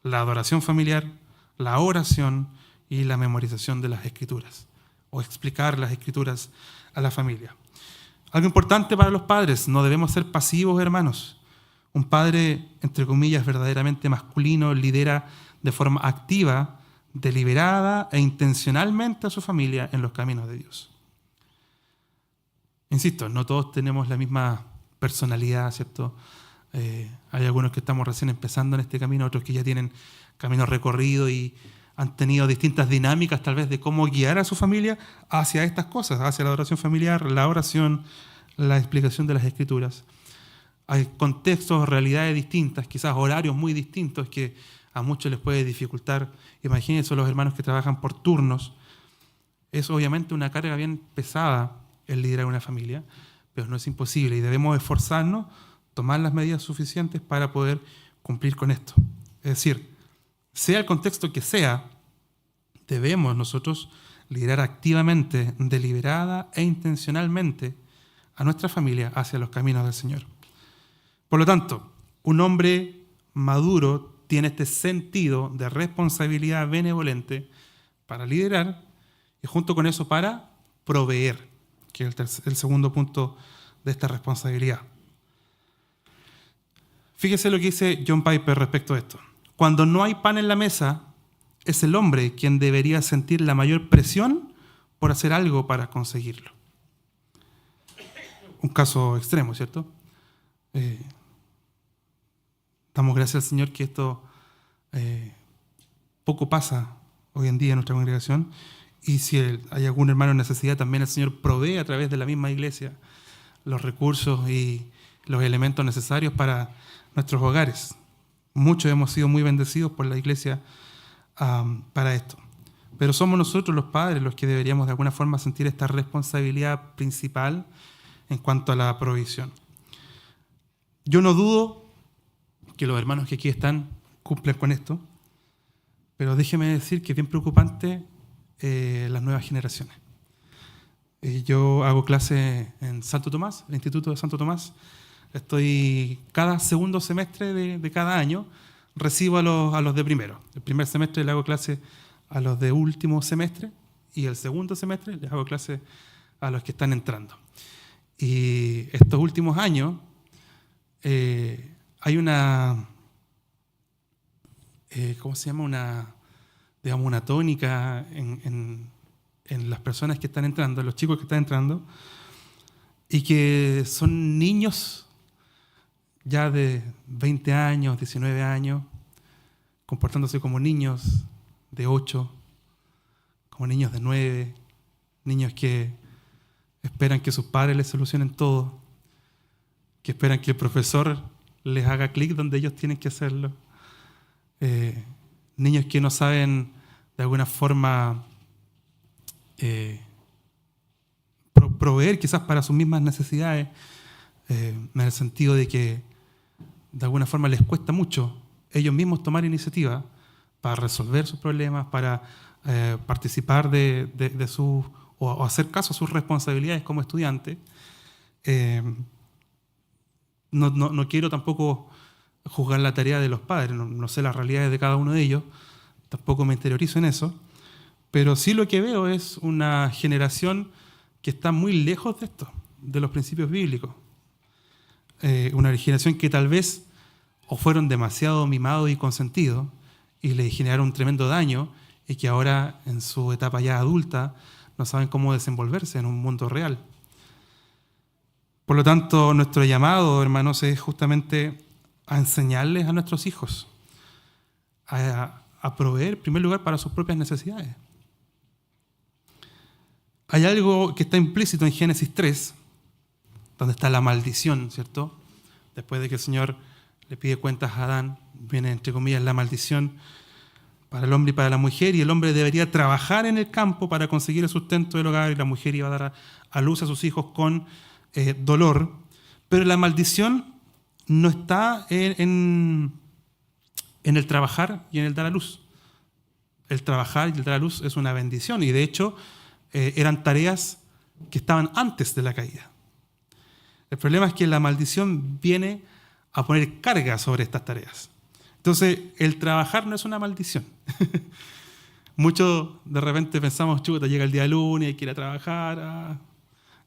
la adoración familiar, la oración y la memorización de las Escrituras, o explicar las Escrituras a la familia. Algo importante para los padres: no debemos ser pasivos, hermanos. Un padre, entre comillas, verdaderamente masculino, lidera de forma activa, deliberada e intencionalmente a su familia en los caminos de Dios. Insisto, no todos tenemos la misma personalidad, ¿cierto? Hay algunos que estamos recién empezando en este camino, otros que ya tienen camino recorrido y han tenido distintas dinámicas tal vez de cómo guiar a su familia hacia estas cosas, hacia la adoración familiar, la oración, la explicación de las Escrituras. Hay contextos, realidades distintas, quizás horarios muy distintos que a muchos les puede dificultar. Imagínense los hermanos que trabajan por turnos. Es obviamente una carga bien pesada el liderar una familia, pero no es imposible y debemos esforzarnos, tomar las medidas suficientes para poder cumplir con esto. Es decir, sea el contexto que sea, debemos nosotros liderar activamente, deliberada e intencionalmente a nuestra familia hacia los caminos del Señor. Por lo tanto, un hombre maduro tiene este sentido de responsabilidad benevolente para liderar y junto con eso para proveer, que es el segundo punto de esta responsabilidad. Fíjese lo que dice John Piper respecto a esto. Cuando no hay pan en la mesa, es el hombre quien debería sentir la mayor presión por hacer algo para conseguirlo. Un caso extremo, ¿cierto? Damos gracias al Señor que esto poco pasa hoy en día en nuestra congregación, y si hay algún hermano en necesidad, también el Señor provee a través de la misma iglesia los recursos y los elementos necesarios para nuestros hogares. Muchos hemos sido muy bendecidos por la iglesia para esto. Pero somos nosotros los padres los que deberíamos de alguna forma sentir esta responsabilidad principal en cuanto a la provisión. Yo no dudo que los hermanos que aquí están cumplen con esto, pero déjeme decir que es bien preocupante las nuevas generaciones. Yo hago clase en Santo Tomás, el Instituto de Santo Tomás. Estoy cada segundo semestre de cada año, recibo a los de primero. El primer semestre le hago clase a los de último semestre y el segundo semestre les hago clase a los que están entrando. Y estos últimos años hay una, ¿cómo se llama? Una tónica en las personas que están entrando, en los chicos que están entrando, y que son niños ya de 20 años, 19 años, comportándose como niños de 8, como niños de 9, niños que esperan que sus padres les solucionen todo, que esperan que el profesor les haga clic donde ellos tienen que hacerlo. Niños que no saben de alguna forma proveer quizás para sus mismas necesidades, en el sentido de que de alguna forma les cuesta mucho ellos mismos tomar iniciativa para resolver sus problemas, para participar de sus o hacer caso a sus responsabilidades como estudiantes. No quiero tampoco juzgar la tarea de los padres, no sé las realidades de cada uno de ellos, tampoco me interiorizo en eso, pero sí lo que veo es una generación que está muy lejos de esto, de los principios bíblicos. Una generación que tal vez o fueron demasiado mimados y consentidos y les generaron un tremendo daño y que ahora en su etapa ya adulta no saben cómo desenvolverse en un mundo real. Por lo tanto, nuestro llamado, hermanos, es justamente a enseñarles a nuestros hijos a proveer, en primer lugar, para sus propias necesidades. Hay algo que está implícito en Génesis 3, donde está la maldición, ¿cierto? Después de que el Señor le pide cuentas a Adán, viene, entre comillas, la maldición para el hombre y para la mujer, y el hombre debería trabajar en el campo para conseguir el sustento del hogar, y la mujer iba a dar a luz a sus hijos con dolor. Pero la maldición no está en el trabajar y en el dar a luz. El trabajar y el dar a luz es una bendición, y de hecho eran tareas que estaban antes de la caída. El problema es que la maldición viene a poner carga sobre estas tareas. Entonces, el trabajar no es una maldición. Muchos de repente pensamos, chuta, llega el día lunes, hay que ir a trabajar,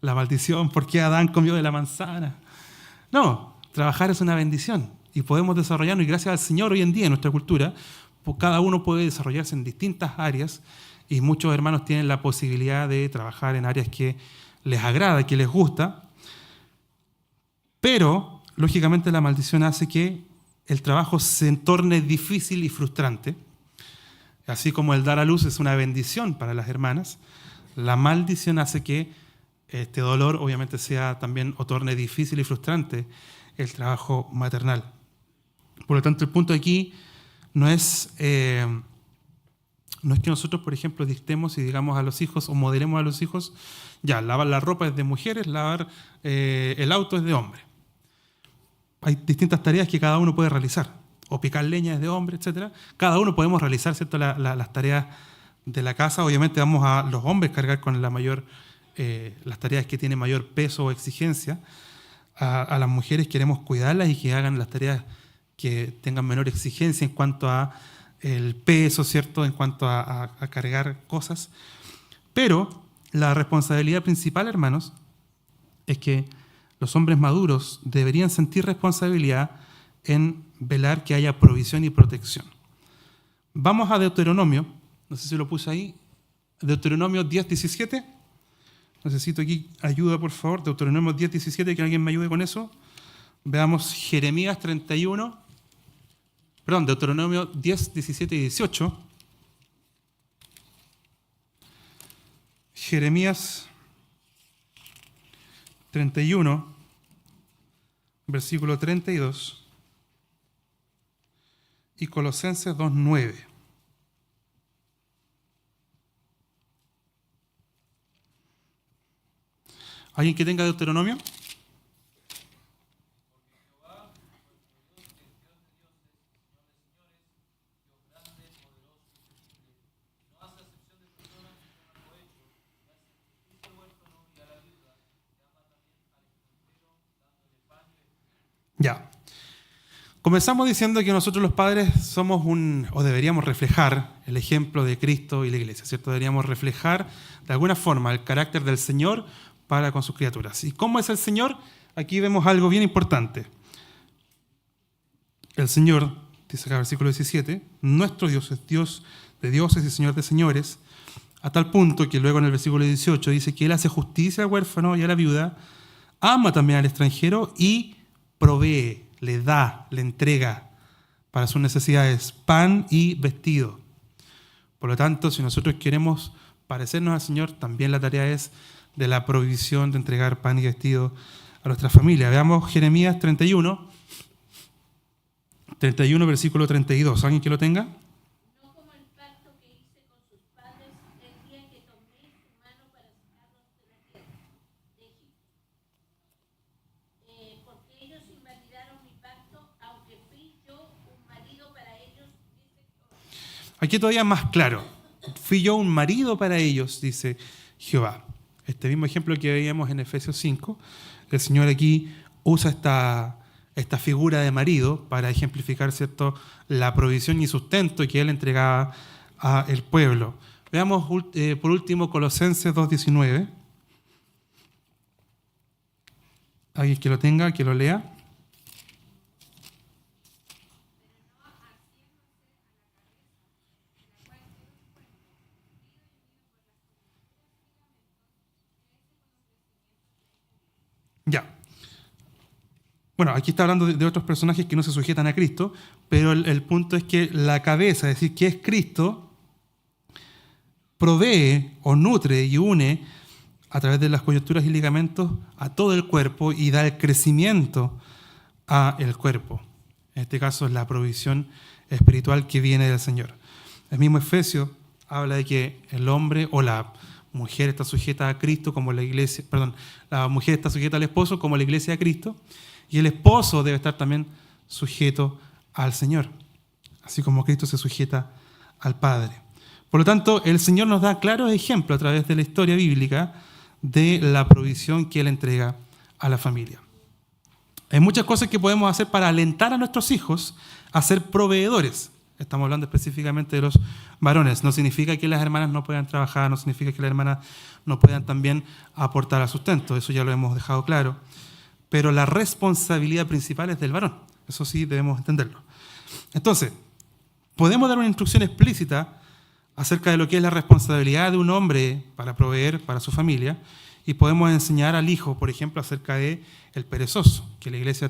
la maldición, ¿por qué Adán comió de la manzana? No, trabajar es una bendición y podemos desarrollarnos, y gracias al Señor hoy en día en nuestra cultura, pues cada uno puede desarrollarse en distintas áreas, y muchos hermanos tienen la posibilidad de trabajar en áreas que les agrada, que les gusta, pero lógicamente la maldición hace que el trabajo se torne difícil y frustrante. Así como el dar a luz es una bendición para las hermanas, la maldición hace que este dolor obviamente sea también o torne difícil y frustrante el trabajo maternal. Por lo tanto, el punto aquí no es que nosotros, por ejemplo, dictemos y digamos a los hijos o modelemos a los hijos, ya, lavar la ropa es de mujeres, lavar el auto es de hombres. Hay distintas tareas que cada uno puede realizar, o picar leña es de hombre, etc. Cada uno podemos realizar, ¿cierto?, las tareas de la casa. Obviamente vamos a los hombres cargar con las tareas que tienen mayor peso o exigencia. A las mujeres queremos cuidarlas y que hagan las tareas que tengan menor exigencia en cuanto a el peso, ¿cierto?, en cuanto a cargar cosas. Pero la responsabilidad principal, hermanos, es que los hombres maduros deberían sentir responsabilidad en velar que haya provisión y protección. Vamos a Deuteronomio, no sé si lo puse ahí, Deuteronomio 10:17. Necesito aquí ayuda, por favor. Deuteronomio 10:17, que alguien me ayude con eso. Veamos Jeremías 31. Perdón, Deuteronomio 10, 17 y 18. Jeremías 31, versículo 32. Y Colosenses 2:9. ¿Alguien que tenga Deuteronomio? Ya. Comenzamos diciendo que nosotros los padres somos o deberíamos reflejar el ejemplo de Cristo y la iglesia, ¿cierto? Deberíamos reflejar de alguna forma el carácter del Señor para con sus criaturas. ¿Y cómo es el Señor? Aquí vemos algo bien importante. El Señor, dice acá el versículo 17, nuestro Dios es Dios de dioses y Señor de señores, a tal punto que luego en el versículo 18 dice que Él hace justicia al huérfano y a la viuda, ama también al extranjero y provee, le da, le entrega para sus necesidades pan y vestido. Por lo tanto, si nosotros queremos parecernos al Señor, también la tarea es de la provisión de entregar pan y vestido a nuestra familia. Veamos Jeremías 31, versículo 32. ¿Alguien que lo tenga? No como el pacto que hice con sus padres el día que tomé su mano para sacarlos de la tierra de Egipto. Porque ellos invalidaron mi pacto, aunque fui yo un marido para ellos, dice Jehová. Aquí todavía más claro. Fui yo un marido para ellos, dice Jehová. Este mismo ejemplo que veíamos en Efesios 5, el Señor aquí usa esta figura de marido para ejemplificar, ¿cierto?, la provisión y sustento que Él entregaba al pueblo. Veamos por último Colosenses 2:19. Alguien que lo tenga, que lo lea. Ya. Bueno, aquí está hablando de otros personajes que no se sujetan a Cristo, pero el punto es que la cabeza, es decir, que es Cristo, provee o nutre y une a través de las coyunturas y ligamentos a todo el cuerpo y da el crecimiento al cuerpo. En este caso es la provisión espiritual que viene del Señor. El mismo Efesios habla de que el hombre o la mujer está sujeta a Cristo como la iglesia, la mujer está sujeta al esposo como la iglesia a Cristo, y el esposo debe estar también sujeto al Señor, así como Cristo se sujeta al Padre. Por lo tanto, el Señor nos da claros ejemplos a través de la historia bíblica de la provisión que Él entrega a la familia. Hay muchas cosas que podemos hacer para alentar a nuestros hijos a ser proveedores. Estamos hablando específicamente de los varones. No significa que las hermanas no puedan trabajar, no significa que las hermanas no puedan también aportar al sustento. Eso ya lo hemos dejado claro. Pero la responsabilidad principal es del varón. Eso sí debemos entenderlo. Entonces, podemos dar una instrucción explícita acerca de lo que es la responsabilidad de un hombre para proveer para su familia, y podemos enseñar al hijo, por ejemplo, acerca de el perezoso, que la iglesia,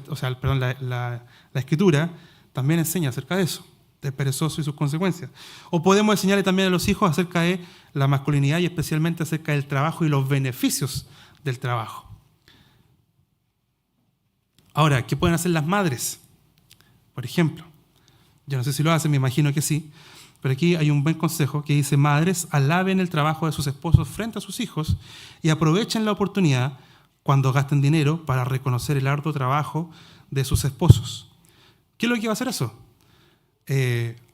la Escritura también enseña acerca de eso, del perezoso y sus consecuencias. O podemos enseñarle también a los hijos acerca de la masculinidad y especialmente acerca del trabajo y los beneficios del trabajo. Ahora, ¿qué pueden hacer las madres? Por ejemplo, yo no sé si lo hacen, me imagino que sí, pero aquí hay un buen consejo que dice: madres, alaben el trabajo de sus esposos frente a sus hijos y aprovechen la oportunidad cuando gasten dinero para reconocer el arduo trabajo de sus esposos. ¿Qué es lo que va a hacer eso?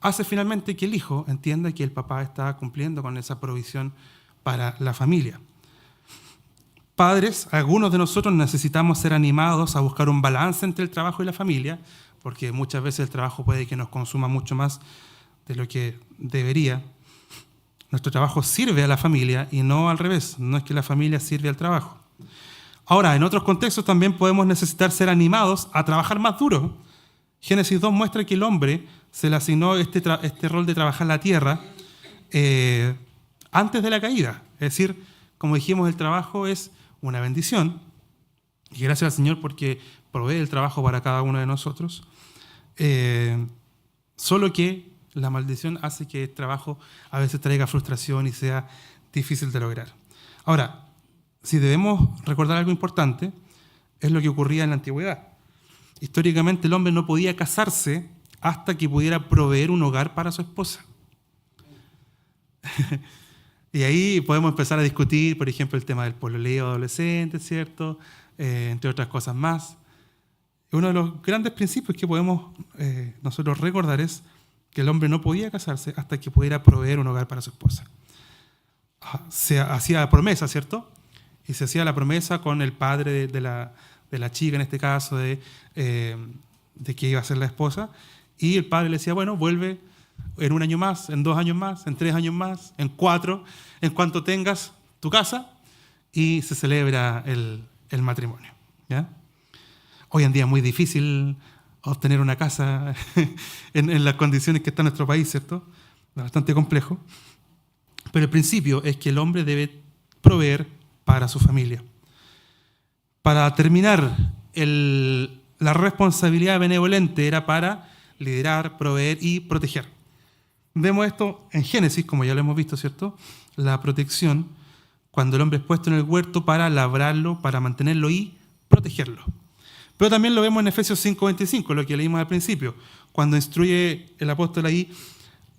Hace finalmente que el hijo entienda que el papá está cumpliendo con esa provisión para la familia. Padres, algunos de nosotros necesitamos ser animados a buscar un balance entre el trabajo y la familia, porque muchas veces el trabajo puede que nos consuma mucho más de lo que debería. Nuestro trabajo sirve a la familia y no al revés, no es que la familia sirve al trabajo. Ahora, en otros contextos también podemos necesitar ser animados a trabajar más duro. Génesis 2 muestra que el hombre se le asignó este rol de trabajar la tierra antes de la caída. Es decir, como dijimos, el trabajo es una bendición, y gracias al Señor porque provee el trabajo para cada uno de nosotros. Solo que la maldición hace que el trabajo a veces traiga frustración y sea difícil de lograr. Ahora, si debemos recordar algo importante, es lo que ocurría en la antigüedad. Históricamente el hombre no podía casarse hasta que pudiera proveer un hogar para su esposa. Y ahí podemos empezar a discutir, por ejemplo, el tema del pololeo adolescente, ¿cierto? Entre otras cosas más. Uno de los grandes principios que podemos nosotros recordar es que el hombre no podía casarse hasta que pudiera proveer un hogar para su esposa. Se hacía promesa, ¿cierto? Y se hacía la promesa con el padre de la chica, en este caso, de que iba a ser la esposa. Y el padre le decía, bueno, vuelve en 1 año más, en 2 años más, en 3 años más, en 4, en cuanto tengas tu casa, y se celebra el matrimonio, ¿ya? Hoy en día es muy difícil obtener una casa en las condiciones que está nuestro país, ¿cierto? Es bastante complejo. Pero el principio es que el hombre debe proveer para su familia. Para terminar, la responsabilidad benevolente era para liderar, proveer y proteger. Vemos esto en Génesis, como ya lo hemos visto, ¿cierto? La protección, cuando el hombre es puesto en el huerto para labrarlo, para mantenerlo y protegerlo. Pero también lo vemos en Efesios 5:25, lo que leímos al principio, cuando instruye el apóstol ahí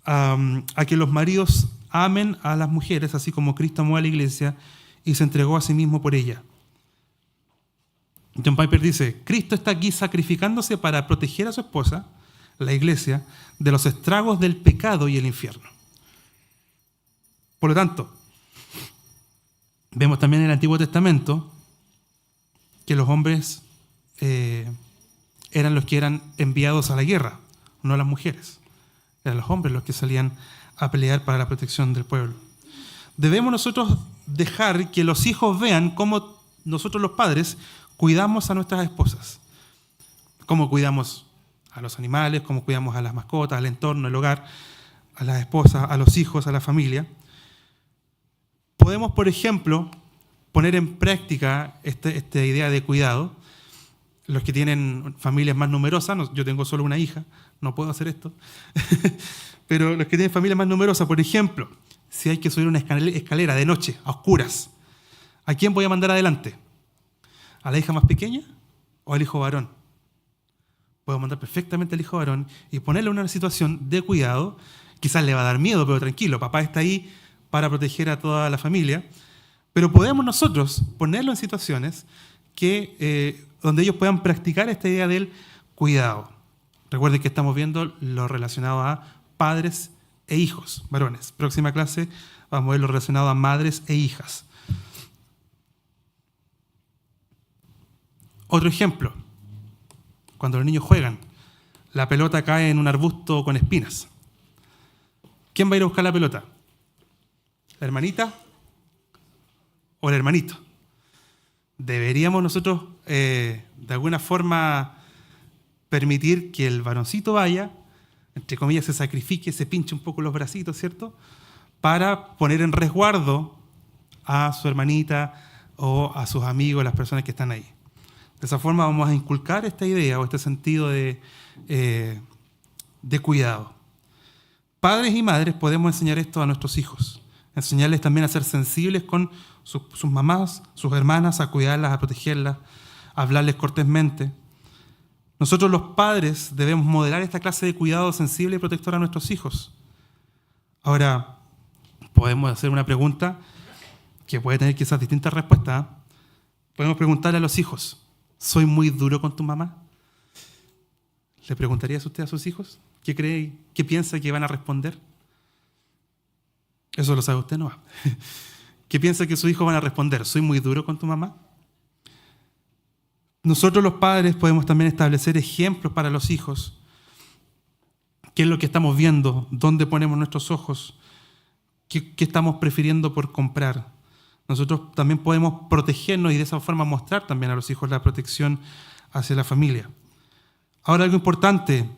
a que los maridos amen a las mujeres, así como Cristo amó a la iglesia y se entregó a sí mismo por ella. John Piper dice, Cristo está aquí sacrificándose para proteger a su esposa, la iglesia, de los estragos del pecado y el infierno. Por lo tanto, vemos también en el Antiguo Testamento que los hombres eran los que eran enviados a la guerra, no las mujeres. Eran los hombres los que salían a pelear para la protección del pueblo. Debemos nosotros dejar que los hijos vean cómo nosotros los padres cuidamos a nuestras esposas, cómo cuidamos a los animales, cómo cuidamos a las mascotas, al entorno, al hogar, a las esposas, a los hijos, a la familia. Podemos, por ejemplo, poner en práctica esta idea de cuidado. Los que tienen familias más numerosas, yo tengo solo una hija, no puedo hacer esto, pero los que tienen familias más numerosas, por ejemplo, si hay que subir una escalera de noche, a oscuras, ¿a quién voy a mandar adelante? ¿A la hija más pequeña o al hijo varón? Puedo mandar perfectamente al hijo varón y ponerle en una situación de cuidado. Quizás le va a dar miedo, pero tranquilo, papá está ahí para proteger a toda la familia. Pero podemos nosotros ponerlo en situaciones donde ellos puedan practicar esta idea del cuidado. Recuerden que estamos viendo lo relacionado a padres e hijos, varones. Próxima clase vamos a ver lo relacionado a madres e hijas. Otro ejemplo, cuando los niños juegan, la pelota cae en un arbusto con espinas. ¿Quién va a ir a buscar la pelota? ¿La hermanita o el hermanito? Deberíamos nosotros, de alguna forma, permitir que el varoncito vaya, entre comillas, se sacrifique, se pinche un poco los bracitos, ¿cierto? Para poner en resguardo a su hermanita o a sus amigos, las personas que están ahí. De esa forma vamos a inculcar esta idea o este sentido de cuidado. Padres y madres podemos enseñar esto a nuestros hijos, enseñarles también a ser sensibles con sus mamás, sus hermanas, a cuidarlas, a protegerlas, a hablarles cortésmente. Nosotros los padres debemos modelar esta clase de cuidado sensible y protector a nuestros hijos. Ahora, podemos hacer una pregunta que puede tener quizás distintas respuestas. Podemos preguntarle a los hijos, ¿soy muy duro con tu mamá? ¿Le preguntaría usted a sus hijos? ¿Qué cree, qué piensa que van a responder? Eso lo sabe usted, ¿no? ¿Qué piensa que sus hijos van a responder? ¿Soy muy duro con tu mamá? Nosotros los padres podemos también establecer ejemplos para los hijos. ¿Qué es lo que estamos viendo? ¿Dónde ponemos nuestros ojos? ¿Qué estamos prefiriendo por comprar? Nosotros también podemos protegernos y de esa forma mostrar también a los hijos la protección hacia la familia. Ahora, algo importante,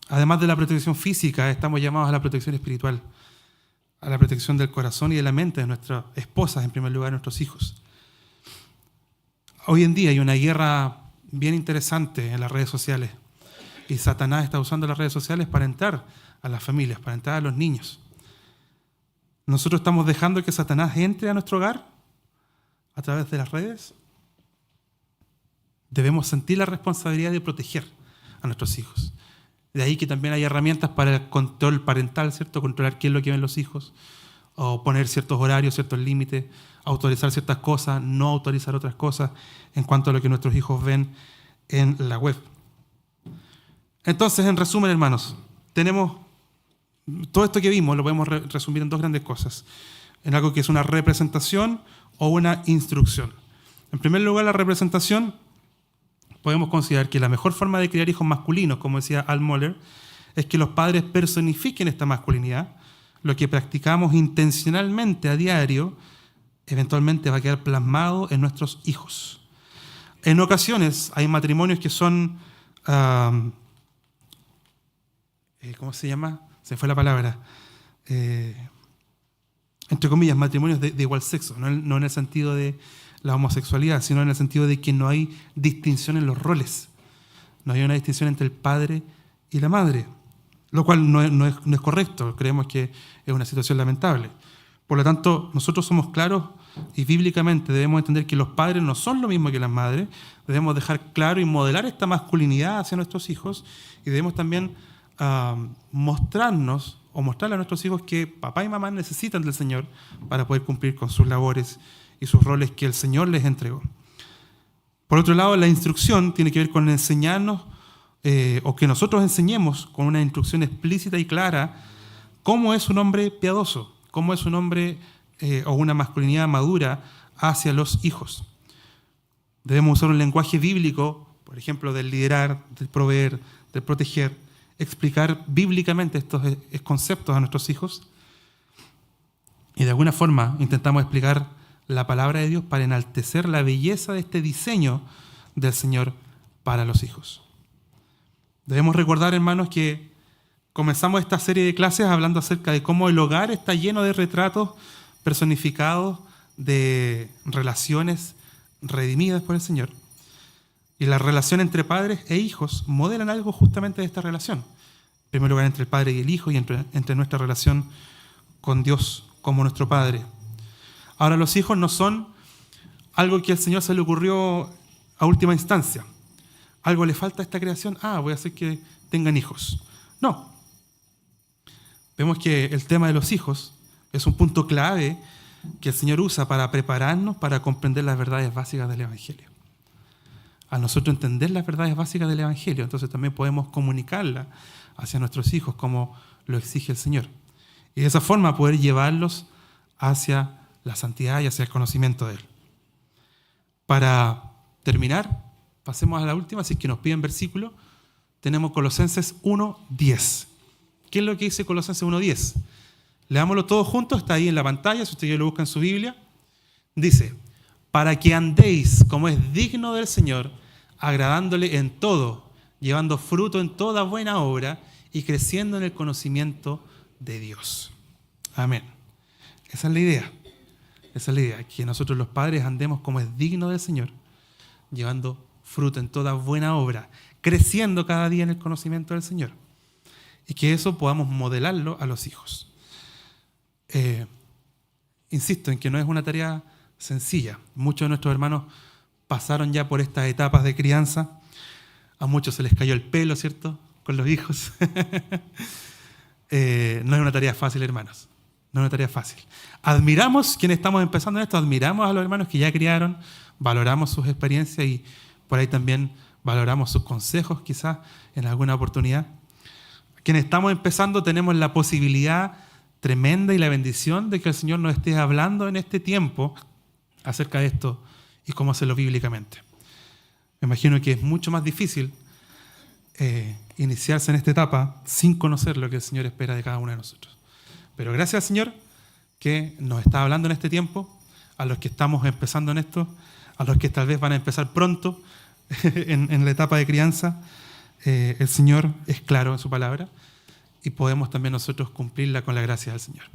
además de la protección física, estamos llamados a la protección espiritual, a la protección del corazón y de la mente de nuestras esposas, en primer lugar, nuestros hijos. Hoy en día hay una guerra bien interesante en las redes sociales y Satanás está usando las redes sociales para entrar a las familias, para entrar a los niños. ¿Nosotros estamos dejando que Satanás entre a nuestro hogar a través de las redes? Debemos sentir la responsabilidad de proteger a nuestros hijos. De ahí que también hay herramientas para el control parental, ¿cierto? Controlar qué es lo que ven los hijos, o poner ciertos horarios, ciertos límites, autorizar ciertas cosas, no autorizar otras cosas en cuanto a lo que nuestros hijos ven en la web. Entonces, en resumen, hermanos, tenemos todo esto que vimos, lo podemos resumir en dos grandes cosas, en algo que es una representación o una instrucción. En primer lugar, la representación, podemos considerar que la mejor forma de criar hijos masculinos, como decía Al Mohler, es que los padres personifiquen esta masculinidad. Lo que practicamos intencionalmente a diario, eventualmente va a quedar plasmado en nuestros hijos. En ocasiones hay matrimonios que son, ¿cómo se llama? Se fue la palabra. Entre comillas, matrimonios de igual sexo, no en el sentido de la homosexualidad, sino en el sentido de que no hay distinción en los roles. No hay una distinción entre el padre y la madre, lo cual no es correcto. Creemos que es una situación lamentable. Por lo tanto, nosotros somos claros y bíblicamente debemos entender que los padres no son lo mismo que las madres. Debemos dejar claro y modelar esta masculinidad hacia nuestros hijos y debemos también mostrarnos o mostrarle a nuestros hijos que papá y mamá necesitan del Señor para poder cumplir con sus labores y sus roles que el Señor les entregó. Por otro lado, la instrucción tiene que ver con enseñarnos o que nosotros enseñemos con una instrucción explícita y clara cómo es un hombre piadoso, cómo es un hombre o una masculinidad madura hacia los hijos. Debemos usar un lenguaje bíblico, por ejemplo, del liderar, del proveer, del proteger, explicar bíblicamente estos conceptos a nuestros hijos y de alguna forma intentamos explicar la palabra de Dios para enaltecer la belleza de este diseño del Señor para los hijos. Debemos recordar, hermanos, que comenzamos esta serie de clases hablando acerca de cómo el hogar está lleno de retratos personificados de relaciones redimidas por el Señor. Y la relación entre padres e hijos modelan algo justamente de esta relación. En primer lugar, entre el padre y el hijo y entre nuestra relación con Dios como nuestro Padre. Ahora, los hijos no son algo que al Señor se le ocurrió a última instancia. Algo le falta a esta creación, voy a hacer que tengan hijos. No. Vemos que el tema de los hijos es un punto clave que el Señor usa para prepararnos para comprender las verdades básicas del Evangelio. A nosotros entender las verdades básicas del Evangelio, entonces también podemos comunicarlas hacia nuestros hijos como lo exige el Señor. Y de esa forma poder llevarlos hacia la santidad y hacia el conocimiento de Él. Para terminar, pasemos a la última, así que nos piden versículo. Tenemos Colosenses 1:10. ¿Qué es lo que dice Colosenses 1:10? Leámoslo todos juntos, está ahí en la pantalla, si usted ya lo busca en su Biblia. Dice: para que andéis como es digno del Señor, agradándole en todo, llevando fruto en toda buena obra y creciendo en el conocimiento de Dios. Amén. Esa es la idea. Esa es la idea, que nosotros los padres andemos como es digno del Señor, llevando fruto en toda buena obra, creciendo cada día en el conocimiento del Señor. Y que eso podamos modelarlo a los hijos. Insisto en que no es una tarea sencilla. Muchos de nuestros hermanos pasaron ya por estas etapas de crianza. A muchos se les cayó el pelo, ¿cierto?, con los hijos. No es una tarea fácil, hermanos. No es una tarea fácil. Admiramos, quienes estamos empezando en esto, admiramos a los hermanos que ya criaron, valoramos sus experiencias y por ahí también valoramos sus consejos, quizás en alguna oportunidad. Quienes estamos empezando tenemos la posibilidad tremenda y la bendición de que el Señor nos esté hablando en este tiempo acerca de esto y cómo hacerlo bíblicamente. Me imagino que es mucho más difícil iniciarse en esta etapa sin conocer lo que el Señor espera de cada uno de nosotros. Pero gracias al Señor que nos está hablando en este tiempo, a los que estamos empezando en esto, a los que tal vez van a empezar pronto en la etapa de crianza, el Señor es claro en su palabra y podemos también nosotros cumplirla con la gracia del Señor.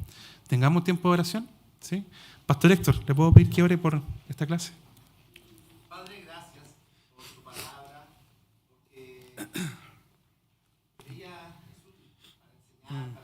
Tengamos tiempo de oración, ¿sí? Pastor Héctor, ¿le puedo pedir que ore por esta clase? Padre, gracias por tu palabra, porque ella es útil para enseñar,